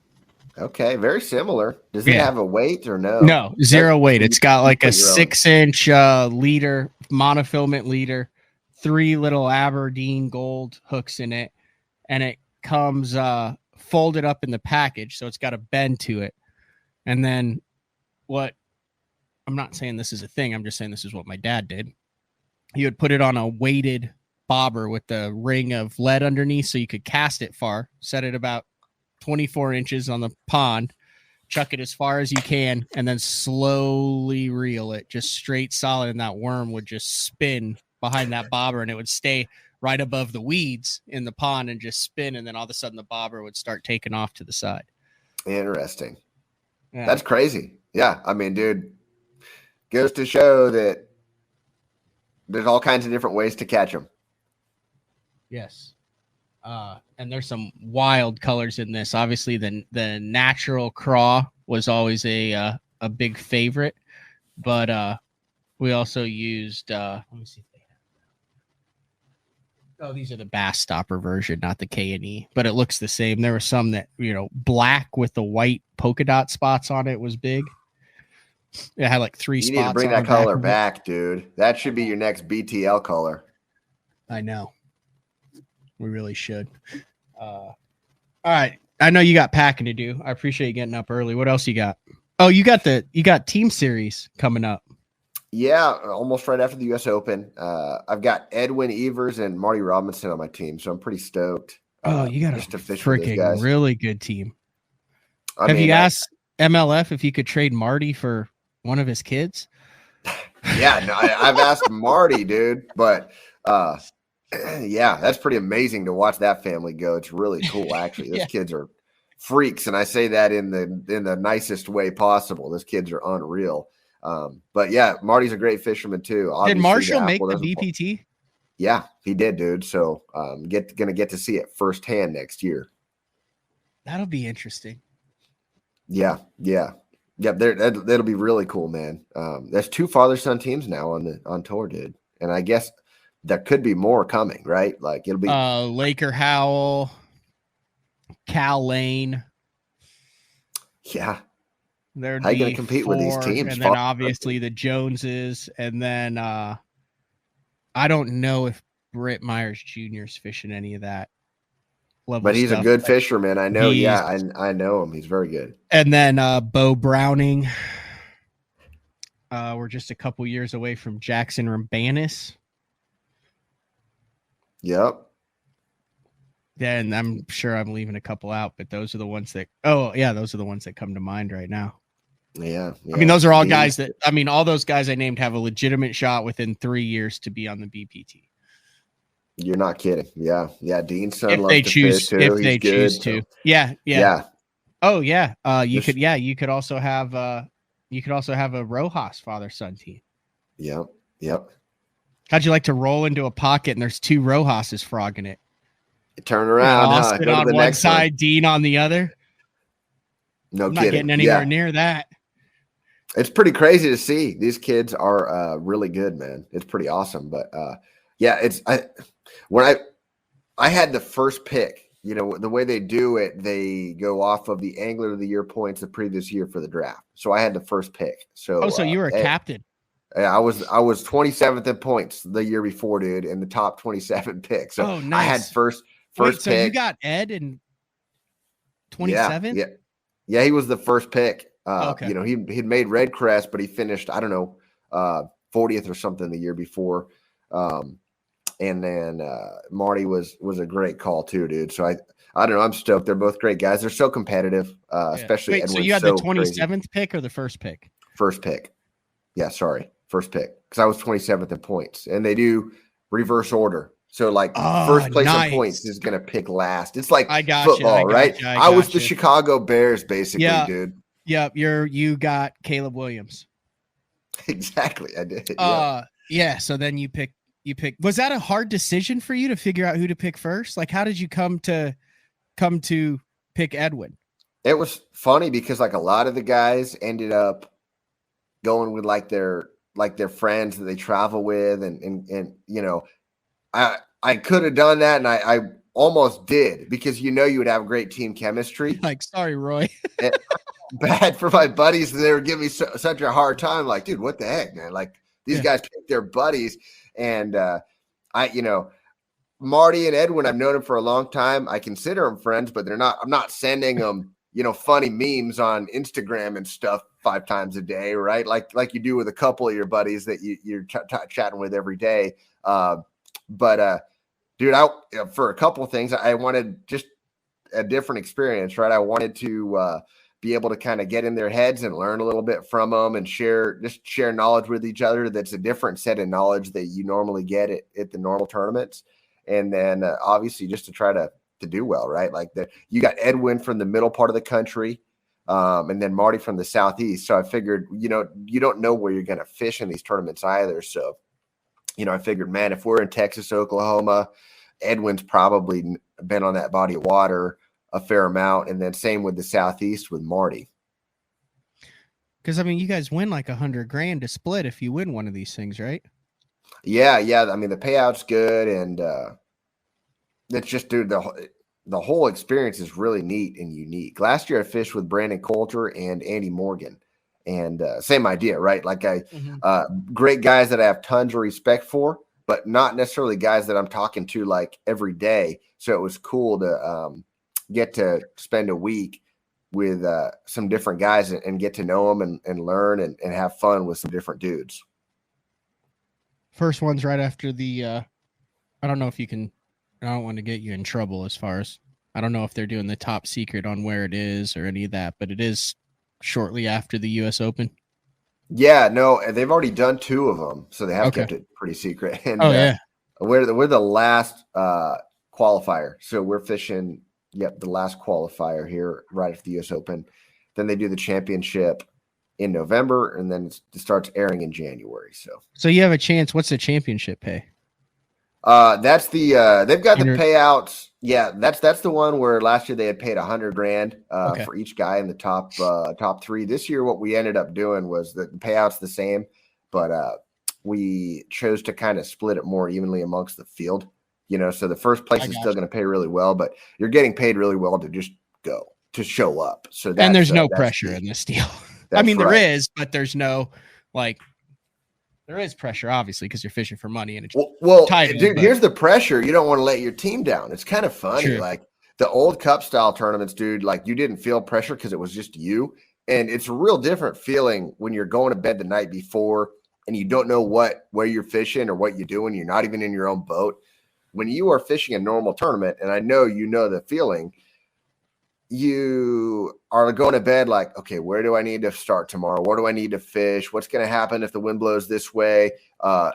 Okay, very similar. Does it have a weight or no? No, zero weight. It's got like a 6-inch leader, monofilament leader, 3 little Aberdeen gold hooks in it, and it comes folded up in the package, so it's got a bend to it. And then I'm not saying this is a thing, I'm just saying this is what my dad did. He would put it on a weighted bobber with the ring of lead underneath so you could cast it far, set it about 24 inches on the pond, chuck it as far as you can, and then slowly reel it just straight solid, and that worm would just spin behind that bobber, and it would stay right above the weeds in the pond and just spin, and then all of a sudden the bobber would start taking off to the side. Interesting. Yeah. That's crazy. Yeah, I mean, dude, goes to show that there's all kinds of different ways to catch them. Yes. And there's some wild colors in this. Obviously, the natural craw was always a big favorite, but we also used. Let me see if they have. Oh, these are the Bass Stopper version, not the K&E, but it looks the same. There were some that black with the white polka dot spots on it was big. It had like 3 You spots. need to bring on that the back color of it. back, dude. That should be your next BTL color. I know. We really should. All right. I know you got packing to do. I appreciate you getting up early. What else you got? Oh, you got team series coming up. Yeah, almost right after the U.S. Open. I've got Edwin Evers and Marty Robinson on my team, so I'm pretty stoked. You got just a to fish with those freaking guys. really good team. Have you asked MLF if you could trade Marty for one of his kids? Yeah, no, I've asked Marty, dude, but yeah, that's pretty amazing to watch that family go. It's really cool, actually. Those kids are freaks, and I say that in the nicest way possible. Those kids are unreal. But yeah, Marty's a great fisherman too. Did Obviously, Marshall make the BPT? Yeah, he did, dude. So gonna get to see it firsthand next year. That'll be interesting. Yeah. That'll be really cool, man. There's 2 father-son teams now on tour, dude, and I guess there could be more coming, right? Like it'll be Laker Howell, Cal Lane. Yeah. There'd How you gonna be compete 4, with these teams? and then obviously the Joneses, and then I don't know if Britt Myers Jr. is fishing any of that level. But he's stuff. a good fisherman. I know. He's- I know him. He's very good. And then Bo Browning. We're just a couple years away from Jackson Rambanis. Yep. Then I'm sure I'm leaving a couple out, but those are the ones that. Oh yeah, those are the ones that come to mind right now. Yeah. I mean, those are all guys that. I mean, all those guys I named have a legitimate shot within 3 years to be on the BPT. You're not kidding. Yeah. Dean's son If loves they to choose, fish too. if He's they good, choose to, so. yeah. Oh yeah. You Just- could. Yeah, you could also have. You could also have a Rojas father-son team. Yep. How'd you like to roll into a pocket and there's 2 Rojas's frogging it? Turn around. Austin Go to on the one next side, one. Dean on the other. No I'm kidding. not getting anywhere near that. It's pretty crazy to see. These kids are really good, man. It's pretty awesome. But yeah, when I had the first pick. You know, the way they do it, they go off of the Angler of the Year points the previous year for the draft. So I had the first pick. So So you were a captain. I was 27th in points the year before, dude, in the top 27 picks. So Nice. I had first Wait, so pick. you got Ed in 27? Yeah, he was the first pick. Okay. You know, he'd made Red Crest, but he finished, I don't know, 40th or something the year before. And then Marty was a great call too, dude. So I don't know. I'm stoked. They're both great guys. They're so competitive, especially Wait, so Edwin's you had the crazy. 27th pick or the first pick? First pick. Yeah, sorry. First pick. Because I was 27th in points. And they do reverse order. So like first place in points is gonna pick last. It's like football, right? I was the Chicago Bears, basically, dude. Yep, you got Caleb Williams. Exactly. I did. Yeah, so then you pick. Was that a hard decision for you to figure out who to pick first? Like, how did you come to pick Edwin? It was funny because like a lot of the guys ended up going with like their friends that they travel with, and you know, I could have done that, and I almost did, because you would have great team chemistry. Like, sorry, Roy. Bad for my buddies. They were giving me such a hard time. Like, dude, what the heck, man? Like, these guys pick their buddies. And Marty and Edwin, I've known them for a long time. I consider them friends, but I'm not sending them, funny memes on Instagram and stuff 5 times a day, right? Like you do with a couple of your buddies that you're chatting with every day. Dude, for a couple of things, I wanted just a different experience, right? I wanted to be able to kind of get in their heads and learn a little bit from them and share knowledge with each other. That's a different set of knowledge that you normally get at the normal tournaments. And then obviously just to try to do well, right? Like you got Edwin from the middle part of the country, and then Marty from the southeast. So I figured, you don't know where you're going to fish in these tournaments either. So, I figured, man, if we're in Texas, Oklahoma, Edwin's probably been on that body of water a fair amount, and then same with the southeast with Marty. Because I mean, you guys win like $100,000 to split if you win one of these things, right? Yeah. I mean, the payout's good, and it's just, dude, the whole experience is really neat and unique. Last year, I fished with Brandon Coulter and Andy Morgan, And same idea, right? Like Mhm. great guys that I have tons of respect for, but not necessarily guys that I'm talking to like every day. So it was cool to get to spend a week with some different guys and get to know them and learn and have fun with some different dudes. First one's right after the I don't know if you can, I don't want to get you in trouble as far as, I don't know if they're doing the top secret on where it is or any of that, but it is shortly after the US Open. Yeah, no, they've already done 2 of them, so they have Okay. kept it pretty secret. And Oh yeah. we're the last qualifier, so we're fishing. Yep, the last qualifier here right after the US Open. Then they do the championship in November, and then it starts airing in January. So you have a chance. What's the championship pay? That's the they've got the Inter- payouts. Yeah, that's the one where last year they had paid $100,000 Okay. for each guy in the top 3. This year, what we ended up doing was the payouts the same, but we chose to kind of split it more evenly amongst the field. You know, so the first place is still going to pay really well, but you're getting paid really well to just go, to show up. So and there's no pressure in this deal. I mean, there is, but there's no like. There is pressure, obviously, because you're fishing for money, and it's title, dude. Here's the pressure: you don't want to let your team down. It's kind of funny, True. like the old cup style tournaments, dude. Like you didn't feel pressure because it was just you, and it's a real different feeling when you're going to bed the night before and you don't know where you're fishing or what you're doing. You're not even in your own boat. When you are fishing a normal tournament, and I know you know the feeling, you are going to bed like, okay, where do I need to start tomorrow? What do I need to fish? What's going to happen if the wind blows this way?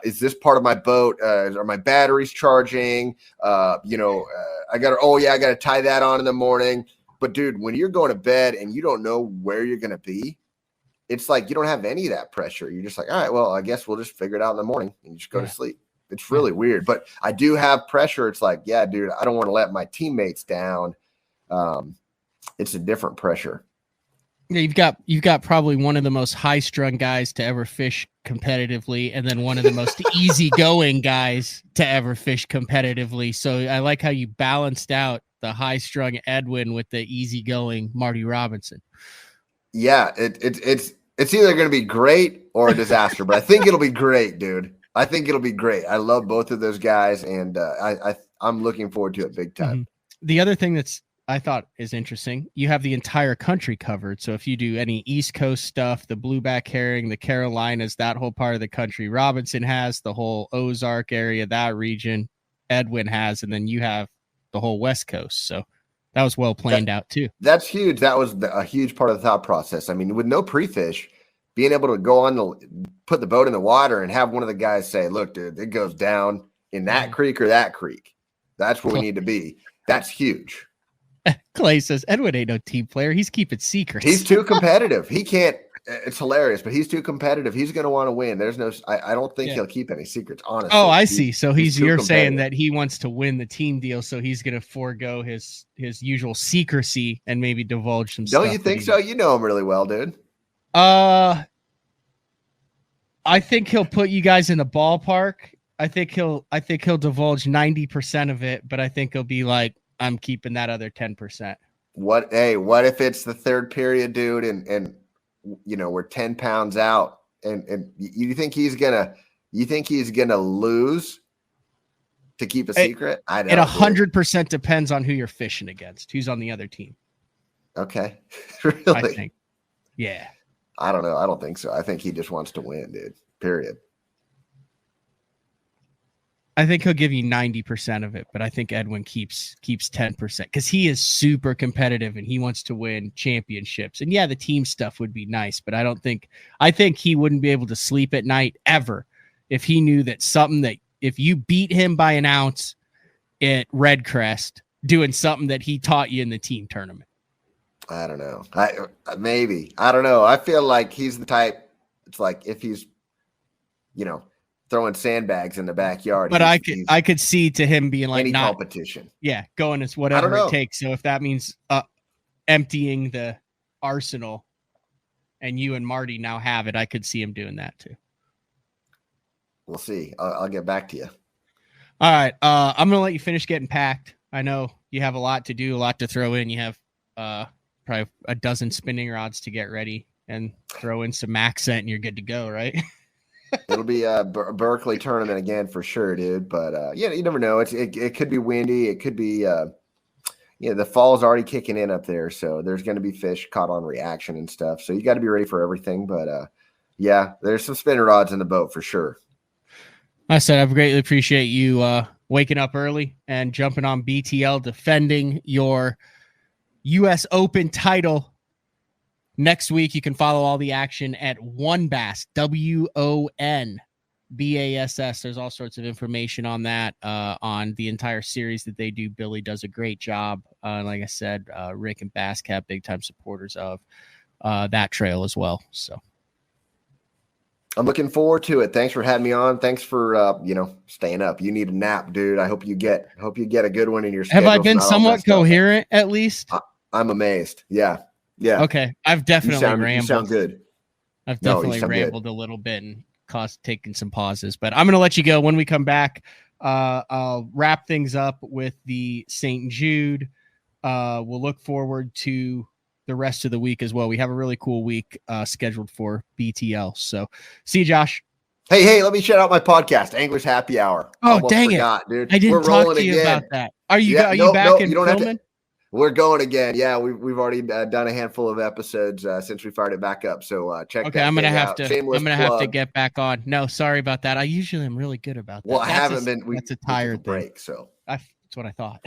Is this part of my boat? Are my batteries charging? I got to tie that on in the morning. But dude, when you're going to bed and you don't know where you're going to be, it's like you don't have any of that pressure. You're just like, all right, well, I guess we'll just figure it out in the morning and you just go to sleep. It's really weird, but I do have pressure. It's like, yeah, dude, I don't want to let my teammates down. It's a different pressure. Yeah, you've got probably one of the most high-strung guys to ever fish competitively, and then one of the most easygoing guys to ever fish competitively. So I like how you balanced out the high-strung Edwin with the easygoing Marty Robinson. Yeah, it's either going to be great or a disaster, but I think it'll be great, dude. I think it'll be great. I love both of those guys, and I'm looking forward to it big time. Mm-hmm. The other thing I thought is interesting, you have the entire country covered. So if you do any East Coast stuff, the blueback herring, the Carolinas, that whole part of the country, Robinson has the whole Ozark area, that region, Edwin has, and then you have the whole West Coast. So that was well planned out too. That's huge. That was a huge part of the thought process. I mean, with no pre-fish, being able to go put the boat in the water and have one of the guys say, look, dude, it goes down in that creek or that creek. That's where we need to be. That's huge. Clay says, Edwin ain't no team player. He's keeping secrets. He's too competitive. He can't. It's hilarious, but he's too competitive. He's going to want to win. There's no. I don't think he'll keep any secrets. Honestly. Oh, I see. So you're saying that he wants to win the team deal, so he's going to forego his usual secrecy and maybe divulge some stuff. Don't you think so? You know him really well, dude. I think he'll put you guys in the ballpark. I think he'll divulge 90% of it, but I think he'll be like, I'm keeping that other 10%. What if it's the third period, dude, and we're 10 pounds out, and you think he's gonna lose to keep a secret? I don't. It 100% depends on who you're fishing against, who's on the other team. Okay. Really? I think. Yeah. I don't know. I don't think so. I think he just wants to win, dude. Period. I think he'll give you 90% of it, but I think Edwin keeps 10% because he is super competitive and he wants to win championships. And yeah, the team stuff would be nice, but I think he wouldn't be able to sleep at night ever if he knew that if you beat him by an ounce at Redcrest doing something that he taught you in the team tournament. I don't know. Maybe. I don't know. I feel like he's the type. It's like if he's, throwing sandbags in the backyard. But I could see to him being like any competition. Yeah, going as whatever it takes. So if that means emptying the arsenal, and you and Marty now have it, I could see him doing that too. We'll see. I'll get back to you. All right. I'm gonna let you finish getting packed. I know you have a lot to do, a lot to throw in. You have probably a dozen spinning rods to get ready and throw in some accent and you're good to go, right? It'll be a Berkeley tournament again for sure, dude. But yeah, you never know. It could be windy. It could be the fall's already kicking in up there, so there's going to be fish caught on reaction and stuff. So you got to be ready for everything. But yeah, there's some spinner rods in the boat for sure. I said I greatly appreciate you waking up early and jumping on BTL, defending your U.S. Open title. Next week, you can follow all the action at WONBASS, WONBASS. There's all sorts of information on that, on the entire series that they do. Billy does a great job. Like I said, Rick and Bass Cat, big time supporters of that trail as well. So I'm looking forward to it. Thanks for having me on. Thanks for staying up. You need a nap, dude. I hope you get a good one in your schedule. Have I been somewhat coherent at least? I'm amazed. Yeah. Yeah. Okay. I've definitely rambled. You sound good. I've definitely rambled a little bit and taking some pauses, but I'm going to let you go. When we come back, I'll wrap things up with the St. Jude. We'll look forward to the rest of the week as well. We have a really cool week scheduled for BTL. So see you, Josh. Hey, let me shout out my podcast, Anglers Happy Hour. Oh, dang it. Dude. I didn't talk to you about that. Are you back in filming? We're going again. Yeah, we've already done a handful of episodes since we fired it back up. So check. Okay, I'm gonna have to get back on. No, sorry about that. I usually am really good about that. Well, I haven't been. That's a tired break. So that's what I thought.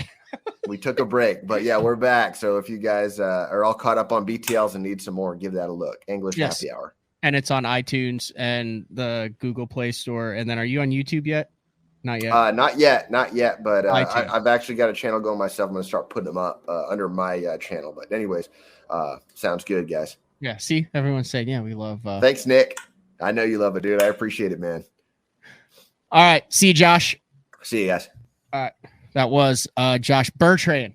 We took a break, but yeah, we're back. So if you guys are all caught up on BTLs and need some more, give that a look. English Happy Hour, and it's on iTunes and the Google Play Store. And then, are you on YouTube yet? Not yet. Not yet. But I've actually got a channel going myself. I'm going to start putting them up under my channel. But anyways, sounds good, guys. Yeah. See, everyone's saying, yeah, we love. Thanks, Nick. I know you love it, dude. I appreciate it, man. All right. See you, Josh. See you guys. All right. That was Josh Bertrand.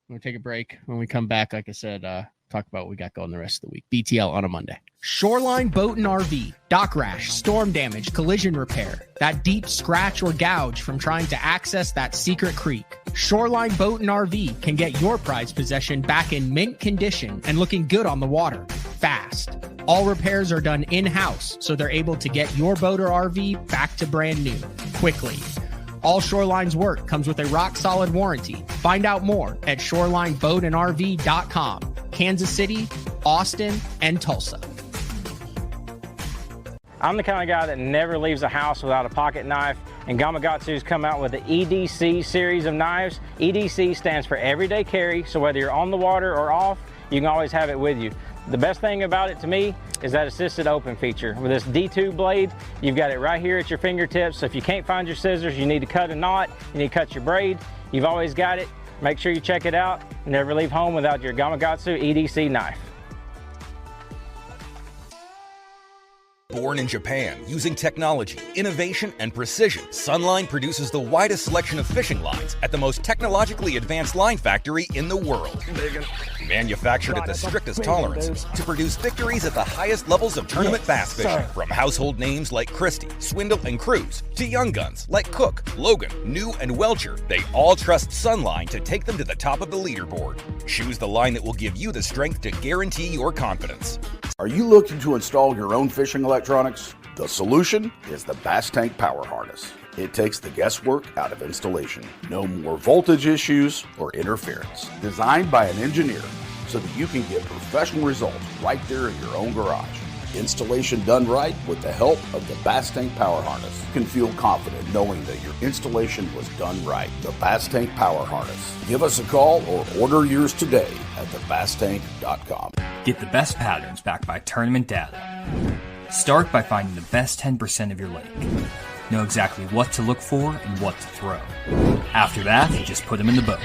We'll take a break. When we come back, like I said, talk about what we got going the rest of the week. BTL on a Monday. Shoreline Boat and RV, dock rash, storm damage, collision repair, that deep scratch or gouge from trying to access that secret creek. Shoreline Boat and RV can get your prized possession back in mint condition and looking good on the water, fast. All repairs are done in-house, so they're able to get your boat or RV back to brand new, quickly. All Shoreline's work comes with a rock-solid warranty. Find out more at ShorelineBoatandRV.com. Kansas City, Austin, and Tulsa. I'm the kind of guy that never leaves a house without a pocket knife, and Gamakatsu's come out with the EDC series of knives. EDC stands for Everyday Carry, so whether you're on the water or off, you can always have it with you. The best thing about it to me is that assisted open feature. With this D2 blade, you've got it right here at your fingertips, so if you can't find your scissors, you need to cut a knot, you need to cut your braid, you've always got it. Make sure you check it out. Never leave home without your Gamakatsu EDC knife. Born in Japan, using technology, innovation, and precision, Sunline produces the widest selection of fishing lines at the most technologically advanced line factory in the world. Manufactured at the strictest tolerances to produce victories at the highest levels of tournament bass fishing. From household names like Christie, Swindle, and Cruz, to young guns like Cook, Logan, New, and Welcher, they all trust Sunline to take them to the top of the leaderboard. Choose the line that will give you the strength to guarantee your confidence. Are you looking to install your own fishing electronics? The solution is the Bass Tank Power Harness. It takes the guesswork out of installation. No more voltage issues or interference. Designed by an engineer so that you can get professional results right there in your own garage. Installation done right with the help of the Bass Tank Power Harness. You can feel confident knowing that your installation was done right. The Bass Tank Power Harness. Give us a call or order yours today at thebasstank.com. Get the best patterns backed by tournament data. Start by finding the best 10% of your lake. Know exactly what to look for and what to throw. After that, just put them in the boat.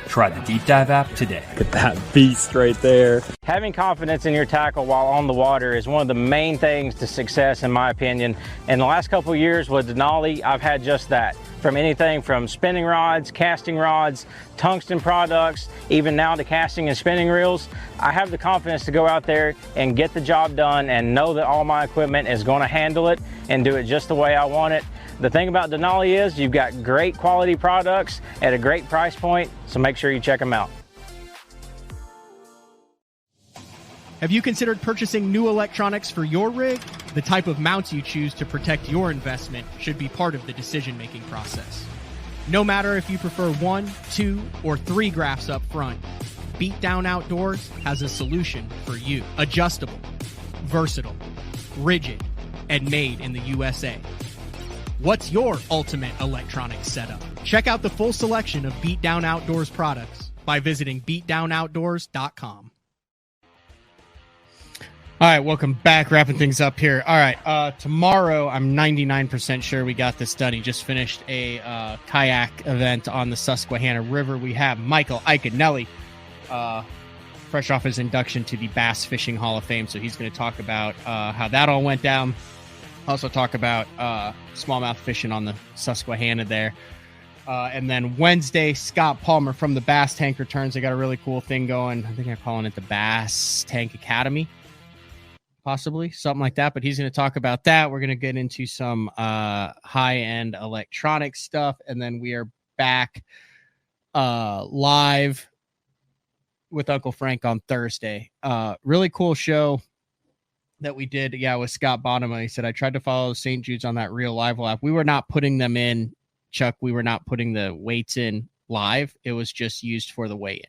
Try the Deep Dive app today. Get that beast right there. Having confidence in your tackle while on the water is one of the main things to success, in my opinion. In the last couple of years with Denali, I've had just that. From anything from spinning rods, casting rods, tungsten products, even now to casting and spinning reels, I have the confidence to go out there and get the job done and know that all my equipment is going to handle it and do it just the way I want it. The thing about Denali is you've got great quality products at a great price point, so make sure you check them out. Have you considered purchasing new electronics for your rig? The type of mounts you choose to protect your investment should be part of the decision-making process. No matter if you prefer 1, 2, or 3 graphs up front, Beatdown Outdoors has a solution for you. Adjustable, versatile, rigid, and made in the USA. What's your ultimate electronics setup? Check out the full selection of Beatdown Outdoors products by visiting beatdownoutdoors.com. All right, welcome back. Wrapping things up here. All right, tomorrow, I'm 99% sure we got this done. He just finished a kayak event on the Susquehanna River. We have Michael Iaconelli, fresh off his induction to the Bass Fishing Hall of Fame. So he's going to talk about how that all went down. Also talk about smallmouth fishing on the Susquehanna there. And then Wednesday, Scott Palmer from the Bass Tank returns. They got a really cool thing going. I think they're calling it the Bass Tank Academy. Possibly something like that, but he's going to talk about that. We're going to get into some high-end electronic stuff, and then we are back live with Uncle Frank on Thursday. Really cool show that we did, with Scott Bonema. He said, I tried to follow St. Jude's on that Real Live app. We were not putting them in, Chuck. We were not putting the weights in live. It was just used for the weigh-in.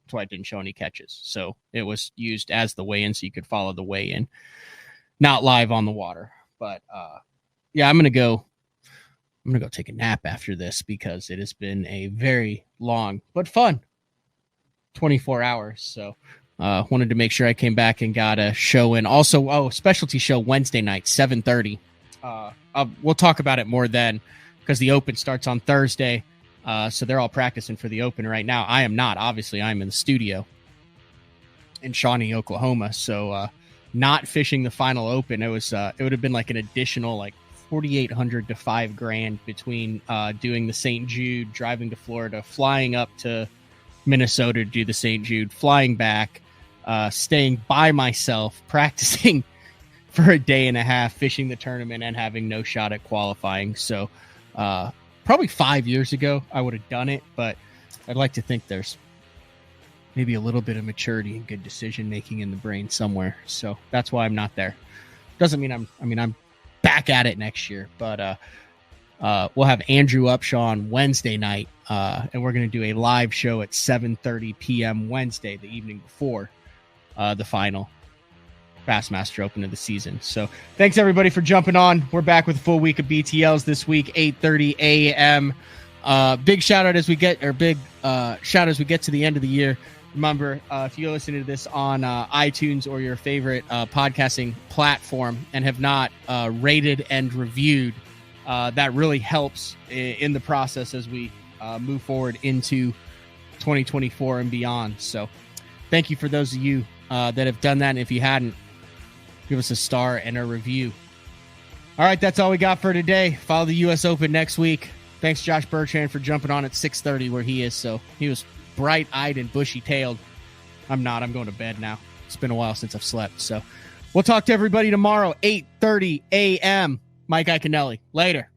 That's why I didn't show any catches. So it was used as the weigh-in, so you could follow the weigh-in, not live on the water. But I'm gonna go take a nap after this because it has been a very long but fun 24 hours. So wanted to make sure I came back and got a show in. Also, specialty show Wednesday night, 7:30. We'll talk about it more then because the Open starts on Thursday. So they're all practicing for the Open right now. I am not. Obviously, I'm in the studio in Shawnee, Oklahoma. So not fishing the final Open. It was it would have been like an additional like $4,800 to $5,000 between doing the St. Jude, driving to Florida, flying up to Minnesota to do the St. Jude, flying back, staying by myself, practicing for a day and a half, fishing the tournament, and having no shot at qualifying. So probably 5 years ago, I would have done it, but I'd like to think there's maybe a little bit of maturity and good decision making in the brain somewhere. So that's why I'm not there. Doesn't mean I'm back at it next year, but we'll have Andrew Upshaw on Wednesday night, and we're going to do a live show at 7:30 p.m. Wednesday, the evening before the final Bassmaster Open of the season. So thanks everybody for jumping on. We're back with a full week of BTLs this week, 8:30 a.m. Big shout out as we get to the end of the year. Remember, if you're listening to this on iTunes or your favorite podcasting platform and have not rated and reviewed, that really helps in the process as we move forward into 2024 and beyond. So thank you for those of you that have done that. And if you hadn't, give us a star and a review. All right, that's all we got for today. Follow the U.S. Open next week. Thanks, Josh Bertrand, for jumping on at 6:30 where he is. So he was bright-eyed and bushy-tailed. I'm not. I'm going to bed now. It's been a while since I've slept. So we'll talk to everybody tomorrow, 8:30 a.m. Mike Iaconelli. Later.